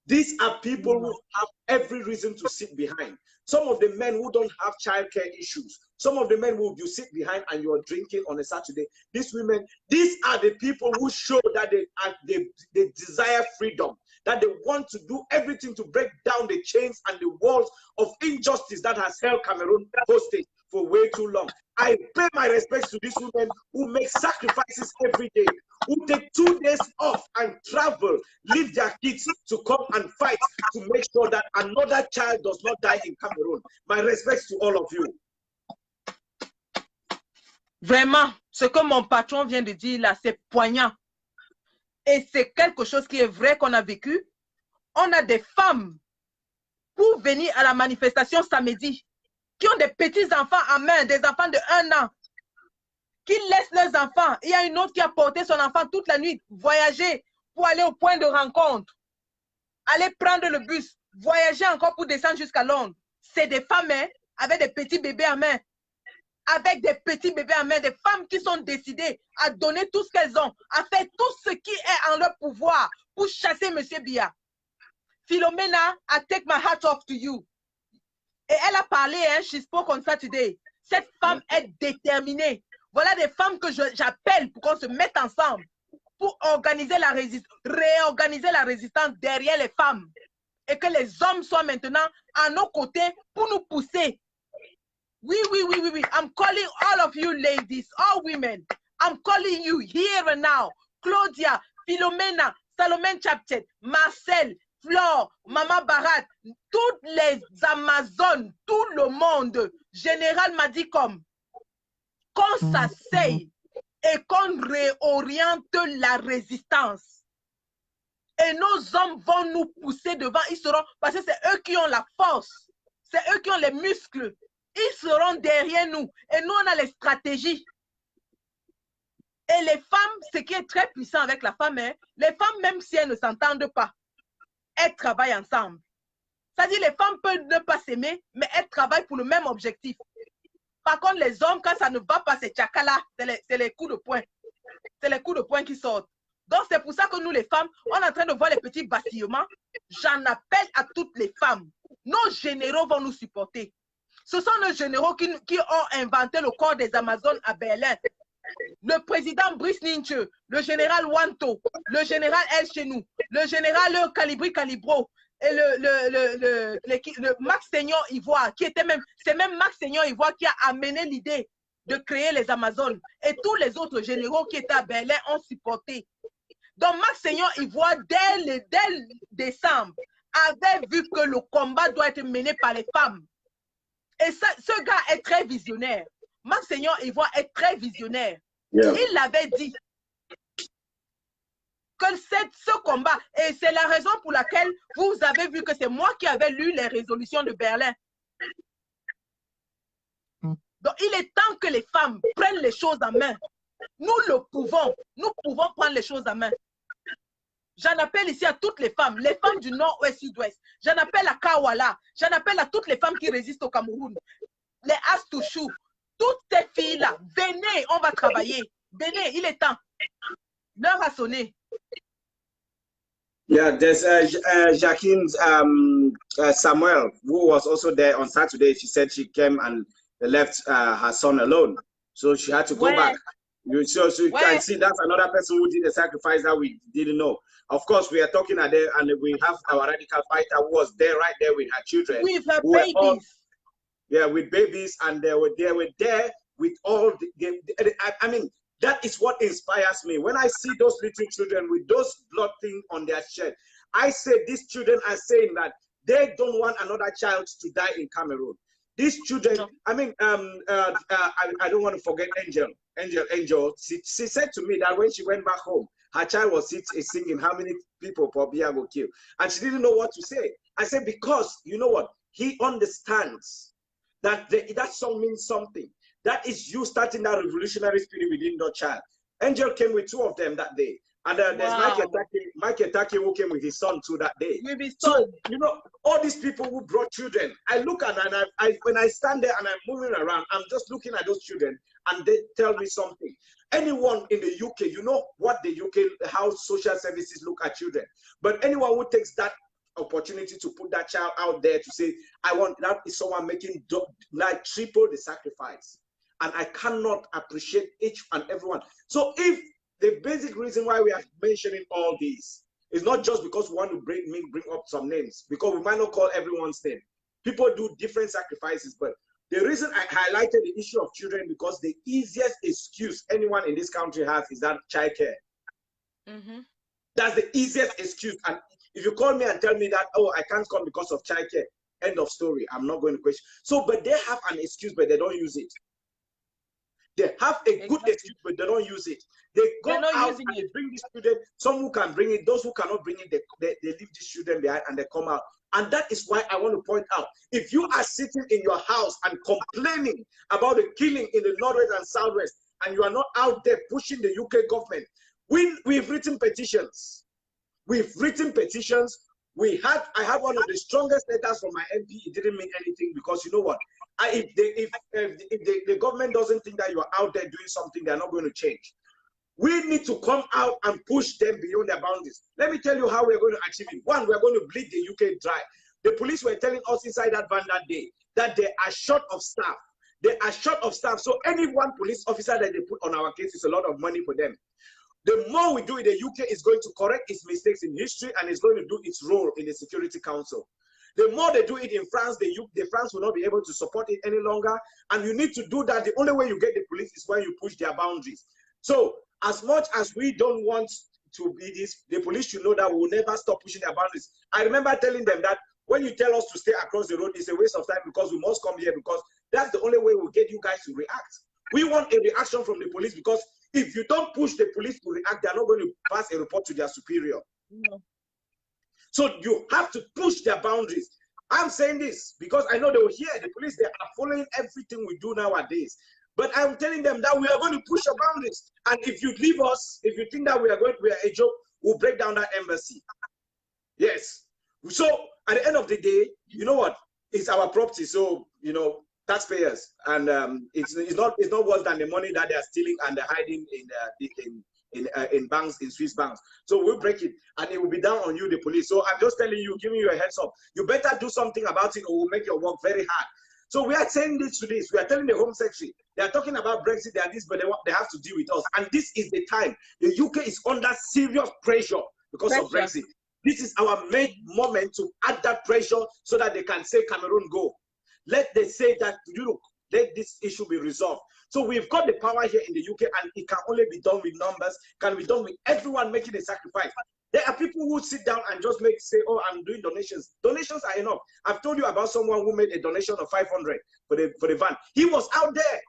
These are people who have every reason to sit behind. Some of the men who don't have childcare issues, some of the men who you sit behind and you're drinking on a Saturday. These women, these are the people who show that they desire freedom. that they want to do everything to break down the chains and the walls of injustice that has held Cameroon hostage for way too long. I pay my respects to these women who make sacrifices every day, who take 2 days off and travel, leave their kids to come and fight to make sure that another child does not die in Cameroon. My respects to all of you. Vraiment, ce que mon patron vient de dire là, c'est poignant. Et c'est quelque chose qui est vrai qu'on a vécu. On a des femmes pour venir à la manifestation samedi, qui ont des petits-enfants en main, des enfants de 1 an, qui laissent leurs enfants. Il y a une autre qui a porté son enfant toute la nuit, voyager pour aller au point de rencontre, aller prendre le bus, voyager encore pour descendre jusqu'à Londres. C'est des femmes hein, avec des petits bébés en main. Avec des petits bébés en main, des femmes qui sont décidées à donner tout ce qu'elles ont, à faire tout ce qui est en leur pouvoir pour chasser M. Biya. Philomena, I take my hat off to you. Et elle a parlé, hein, she spoke on Saturday. Cette femme est déterminée. Voilà des femmes que j'appelle pour qu'on se mette ensemble, pour organiser réorganiser la résistance derrière les femmes. Et que les hommes soient maintenant à nos côtés pour nous pousser. Oui. I'm calling all of you ladies, all women. I'm calling you here and now. Claudia, Philomena, Salomon Chapchet, Marcel, Flore, Mama Barat, toutes les Amazones, tout le monde. Général m'a dit comme qu'on s'asseye et qu'on réoriente la résistance. Et nos hommes vont nous pousser devant. Ils seront, parce que c'est eux qui ont la force. C'est eux qui ont les muscles. Ils seront derrière nous. Et nous, on a les stratégies. Et les femmes, ce qui est très puissant avec la femme, hein, les femmes, même si elles ne s'entendent pas, elles travaillent ensemble. C'est-à-dire, les femmes peuvent ne pas s'aimer, mais elles travaillent pour le même objectif. Par contre, les hommes, quand ça ne va pas, c'est tchakala, c'est les coups de poing. C'est les coups de poing qui sortent. Donc, c'est pour ça que nous, les femmes, on est en train de voir les petits vacillements. J'en appelle à toutes les femmes. Nos généraux vont nous supporter. Ce sont nos généraux qui ont inventé le corps des Amazones à Berlin. Le président Brice Ninche, le général Wanto, le général El Chenou, le général Calibri Calibro et le Max Seignon Ivoire, qui était même, c'est même Max Seignon Ivoire qui a amené l'idée de créer les Amazones. Et tous les autres généraux qui étaient à Berlin ont supporté. Donc Max Seignon Ivoire, dès décembre, avait vu que le combat doit être mené par les femmes. Et ça, ce gars est très visionnaire. Max Seignon Ivoire est très visionnaire. Yeah. Il l'avait dit que ce combat, et c'est la raison pour laquelle vous avez vu que c'est moi qui avais lu les résolutions de Berlin. Donc, il est temps que les femmes prennent les choses en main. Nous le pouvons. Nous pouvons prendre les choses en main. J'en appelle ici à toutes les femmes du nord-ouest, sud-ouest. J'en appelle à Kawala. J'en appelle à toutes les femmes qui résistent au Cameroun. Les Astouchou. Toutes ces filles-là, venez, on va travailler. Venez, il est temps. L'heure a sonné. Yeah, there's Jacqueline Samuel, who was also there on Saturday. She said she came and left her son alone. So she had to go back. So you can see that's another person who did a sacrifice that we didn't know. Of course, we are talking at there, and we have our radical fighter who was there right there with her children. With her babies. Yeah, with babies, and they were there with all I mean, that is what inspires me. When I see those little children with those blood things on their chest, I say these children are saying that they don't want another child to die in Cameroon. These children, no. I mean, I don't want to forget Angel. She said to me that when she went back home, her child was singing how many people Biya will kill. And she didn't know what to say. I said, because, you know what? He understands that that song means something. That is you starting that revolutionary spirit within the child. Angel came with 2 of them that day. And there's Mike Etake who came with his son too that day. With his son. So, you know, all these people who brought children, I look at and when I stand there and I'm moving around, I'm just looking at those children and they tell me something. Anyone in the UK, you know what the UK, how social services look at children. But anyone who takes that opportunity to put that child out there to say, I want, that is someone making like triple the sacrifice. And I cannot appreciate each and everyone. So if the basic reason why we are mentioning all these It's not just because we want to bring up some names, because we might not call everyone's name. People do different sacrifices, but the reason I highlighted the issue of children, because the easiest excuse anyone in this country has is that childcare. That's the easiest excuse. And if you call me and tell me that, oh, I can't come because of childcare, end of story, I'm not going to question. So, but they have an excuse, but they don't use it. They have a good excuse, but they don't use it. They go out and they bring the student. Some who can bring it, those who cannot bring it, they leave the student behind and they come out. And that is why I want to point out, if you are sitting in your house and complaining about the killing in the Northwest and Southwest, and you are not out there pushing the UK government, we've written petitions. We've written petitions. I have one of the strongest letters from my MP. It didn't mean anything, because you know what? If the government doesn't think that you are out there doing something, they're not going to change. We need to come out and push them beyond their boundaries. Let me tell you how we're going to achieve it. One, we're going to bleed the UK dry. The police were telling us inside that van that day that they are short of staff. They are short of staff. So any one police officer that they put on our case is a lot of money for them. The more we do it, the UK is going to correct its mistakes in history, and it's going to do its role in the Security Council. The more they do it in France, the France will not be able to support it any longer. And you need to do that. The only way you get the police is when you push their boundaries. So as much as we don't want to be this, the police should know that we will never stop pushing their boundaries. I remember telling them that when you tell us to stay across the road, it's a waste of time, because we must come here, because that's the only way we'll get you guys to react. We want a reaction from the police, because if you don't push the police to react, they're not going to pass a report to their superior. No. So you have to push their boundaries. I'm saying this because I know they will hear the police. They are following everything we do nowadays. But I'm telling them that we are going to push our boundaries. And if you leave us, if you think that we are a joke, we'll break down that embassy. Yes. So at the end of the day, you know what? It's our property. So, you know, taxpayers, and it's not worse than the money that they are stealing and they're hiding in banks, in Swiss banks. So we'll break it, and it will be down on you, the police. So I'm just telling you, giving you a heads up. You better do something about it, or we'll make your work very hard. So we are saying this to this. We are telling the Home Secretary. They are talking about Brexit. They are this, but they have to deal with us. And this is the time. The UK is under serious pressure because of Brexit. This is our main moment to add that pressure so that they can say, Cameroon, go. Let them say that, look, let this issue be resolved. So we've got the power here in the UK, and it can only be done with numbers, can be done with everyone making a sacrifice. There are people who sit down and just say, oh, I'm doing donations. Donations are enough. I've told you about someone who made a donation of 500 for the van. He was out there.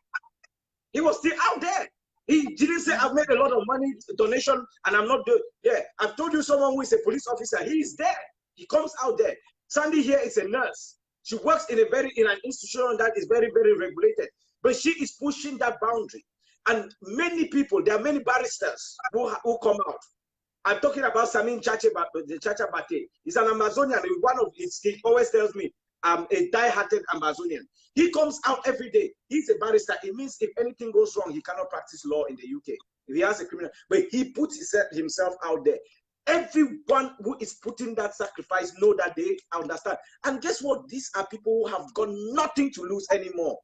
He was still out there. He didn't say, I've made a lot of money donation and I'm not doing. Yeah, I've told you someone who is a police officer. He is there. He comes out there. Sandy here is a nurse. She works in an institution that is very, very regulated. But she is pushing that boundary. And many people, there are many barristers who come out. I'm talking about Samin Chacha Bate. He's an Amazonian. He always tells me, I'm a die-hearted Amazonian. He comes out every day. He's a barrister. It means if anything goes wrong, he cannot practice law in the UK. If he has a criminal, but he puts himself out there. Everyone who is putting that sacrifice know that they understand. And guess what? These are people who have got nothing to lose anymore.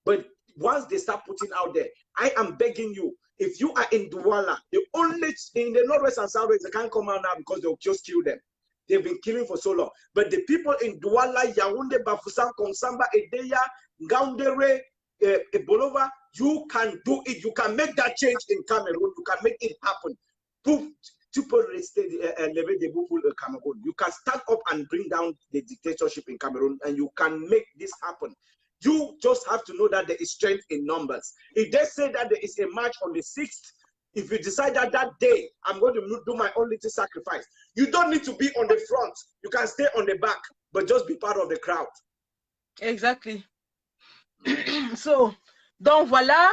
But once they start putting out there, I am begging you, if you are in Douala, in the Northwest and Southwest, they can't come out now because they'll just kill them. They've been killing for so long. But the people in Douala, Yaoundé, Bafoussam, Konsamba, Edeya, Ngaoundéré, Bolova, you can do it. You can make that change in Cameroon. You can make it happen. You can stand up and bring down the dictatorship in Cameroon, and you can make this happen. You just have to know that there is strength in numbers. If they say that there is a march on the 6th, if you decide that day, I'm going to do my own little sacrifice, you don't need to be on the front. You can stay on the back, but just be part of the crowd. Exactly. So, donc voilà.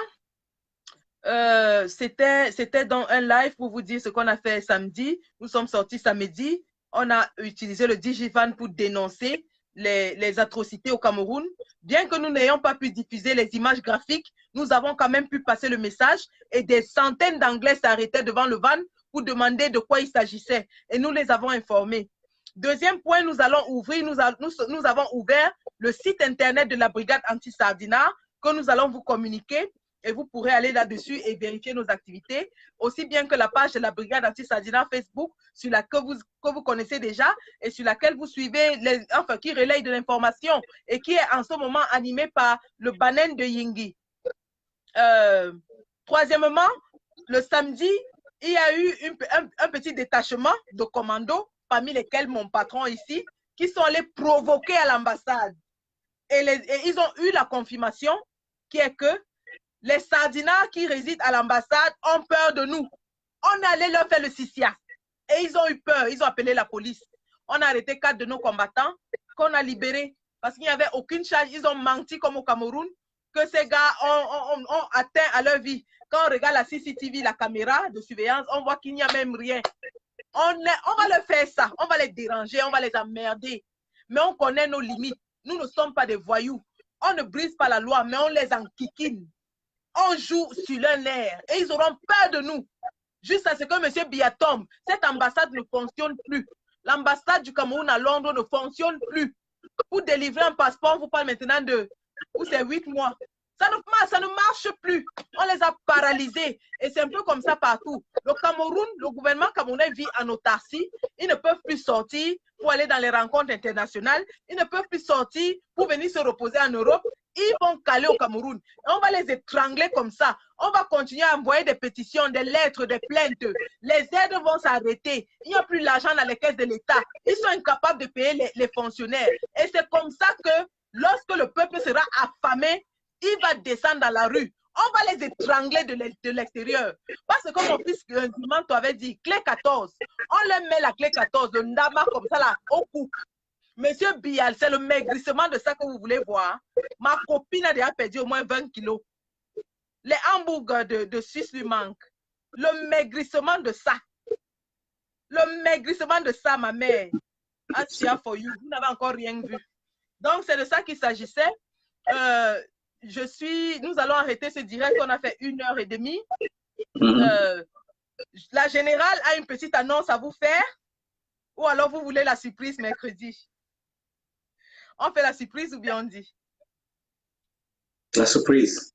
C'était dans un live pour vous dire ce qu'on a fait samedi. Nous sommes sortis samedi. On a utilisé le Digivan pour dénoncer les atrocités au Cameroun. Bien que nous n'ayons pas pu diffuser les images graphiques, nous avons quand même pu passer le message et des centaines d'Anglais s'arrêtaient devant le van pour demander de quoi il s'agissait et nous les avons informés. Deuxième point, nous allons ouvrir, nous avons ouvert le site internet de la brigade anti-Sardina que nous allons vous communiquer. et vous pourrez aller là-dessus et vérifier nos activités, aussi bien que la page de la brigade anti-Sardinat Facebook, sur laquelle que vous connaissez déjà et sur laquelle vous suivez, qui relaye de l'information et qui est en ce moment animée par le Banen de Yingi. Troisièmement, le samedi, il y a eu un petit détachement de commandos, parmi lesquels mon patron ici, qui sont allés provoquer à l'ambassade. Et ils ont eu la confirmation qui est que les Sardinats qui résident à l'ambassade ont peur de nous. On est allé leur faire le sicia. Et ils ont eu peur. Ils ont appelé la police. On a arrêté 4 de nos combattants qu'on a libérés. Parce qu'il n'y avait aucune charge. Ils ont menti comme au Cameroun que ces gars ont atteint à leur vie. Quand on regarde la CCTV, la caméra de surveillance, on voit qu'il n'y a même rien. On va leur faire ça. On va les déranger. On va les emmerder. Mais on connaît nos limites. Nous ne sommes pas des voyous. On ne brise pas la loi, mais on les enquiquine. On joue sur leur nerf et ils auront peur de nous. Juste à ce que M. Biatom, cette ambassade ne fonctionne plus. L'ambassade du Cameroun à Londres ne fonctionne plus. Pour délivrer un passeport, on vous parle maintenant de 8 mois. Ça ne marche plus. On les a paralysés. Et c'est un peu comme ça partout. Le Cameroun, le gouvernement camerounais vit en autarcie. Ils ne peuvent plus sortir pour aller dans les rencontres internationales. Ils ne peuvent plus sortir pour venir se reposer en Europe. Ils vont caler au Cameroun. On va les étrangler comme ça. On va continuer à envoyer des pétitions, des lettres, des plaintes. Les aides vont s'arrêter. Il n'y a plus l'argent dans les caisses de l'État. Ils sont incapables de payer les fonctionnaires. Et c'est comme ça que lorsque le peuple sera affamé, il va descendre dans la rue. On va les étrangler de l'extérieur. Parce que comme mon fils Manto avait dit, clé 14. On leur met la clé 14 de Ndama comme ça là, au cou. Monsieur Bial, c'est le maigrissement de ça que vous voulez voir. Ma copine a déjà perdu au moins 20 kilos. Les hamburgers de Suisse lui manquent. Le maigrissement de ça. Le maigrissement de ça, ma mère. Asia for you. Vous n'avez encore rien vu. Donc, c'est de ça qu'il s'agissait. Nous allons arrêter ce direct. On a fait 1h30. La générale a une petite annonce à vous faire. Ou alors vous voulez la surprise mercredi? On fait la surprise ou bien on dit? La surprise.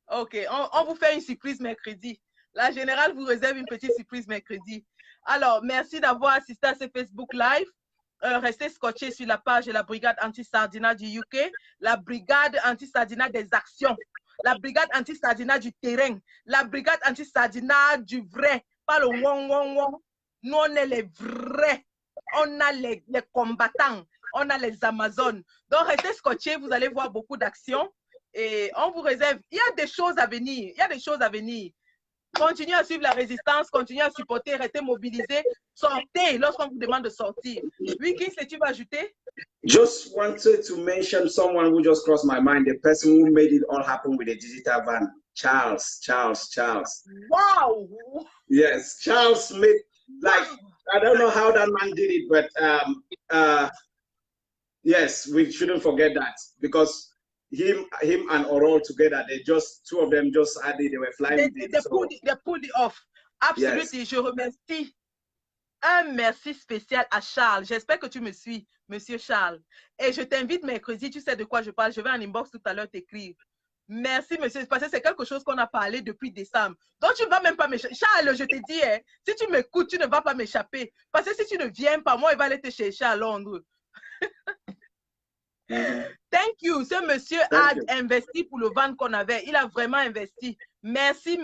Ok, on vous fait une surprise mercredi. La générale vous réserve une petite surprise mercredi. Alors, merci d'avoir assisté à ce Facebook Live. Restez scotchés sur la page de la brigade anti-Sardinat du UK, la brigade anti-Sardinat des actions, la brigade anti-Sardinat du terrain, la brigade anti-Sardinat du vrai, pas le wong. Nous, on est les vrais. On a les combattants. On a les Amazones. Donc, restez scotchés, vous allez voir beaucoup d'actions. Et on vous réserve. Il y a des choses à venir. Il y a des choses à venir. Continuez à suivre la résistance, continuez à supporter, restez mobilisés. Sortez lorsqu'on vous demande de sortir. Oui, qui est-ce que tu vas ajouter? Just wanted to mention someone who just crossed my mind, the person who made it all happen with the digital van. Charles. Wow! Yes, Charles made, like, I don't know how that man did it, but yes, we shouldn't forget that, because him and Aurore together, two of them just added, they were flying. They pulled it off. Absolutely, yes. Je remercie. Un merci spécial à Charles. J'espère que tu me suis, Monsieur Charles. Et je t'invite mercredi, tu sais de quoi je parle. Je vais en inbox tout à l'heure t'écrire. Merci, monsieur, parce que c'est quelque chose qu'on a parlé depuis décembre. Donc, tu ne vas même pas m'échapper. Charles, je te dis, hein, si tu m'écoutes, tu ne vas pas m'échapper. Parce que si tu ne viens pas, moi, il va aller te chercher à Londres. Thank you. Ce monsieur a investi pour le van qu'on avait. Il a vraiment investi. Merci.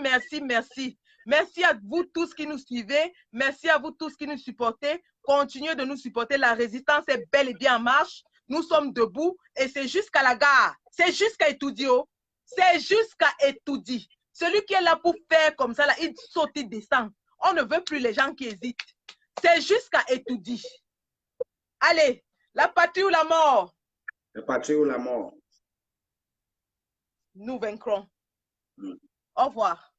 Merci à vous tous qui nous suivez. Merci à vous tous qui nous supportez. Continuez de nous supporter. La résistance est bel et bien en marche. Nous sommes debout et c'est jusqu'à la gare. C'est jusqu'à Etoudio. C'est jusqu'à Etoudi. Celui qui est là pour faire comme ça, là, il saute, il descend. On ne veut plus les gens qui hésitent. C'est jusqu'à Etoudi. Allez, la patrie ou la mort? La patrie ou la mort? Nous vaincrons. Au revoir.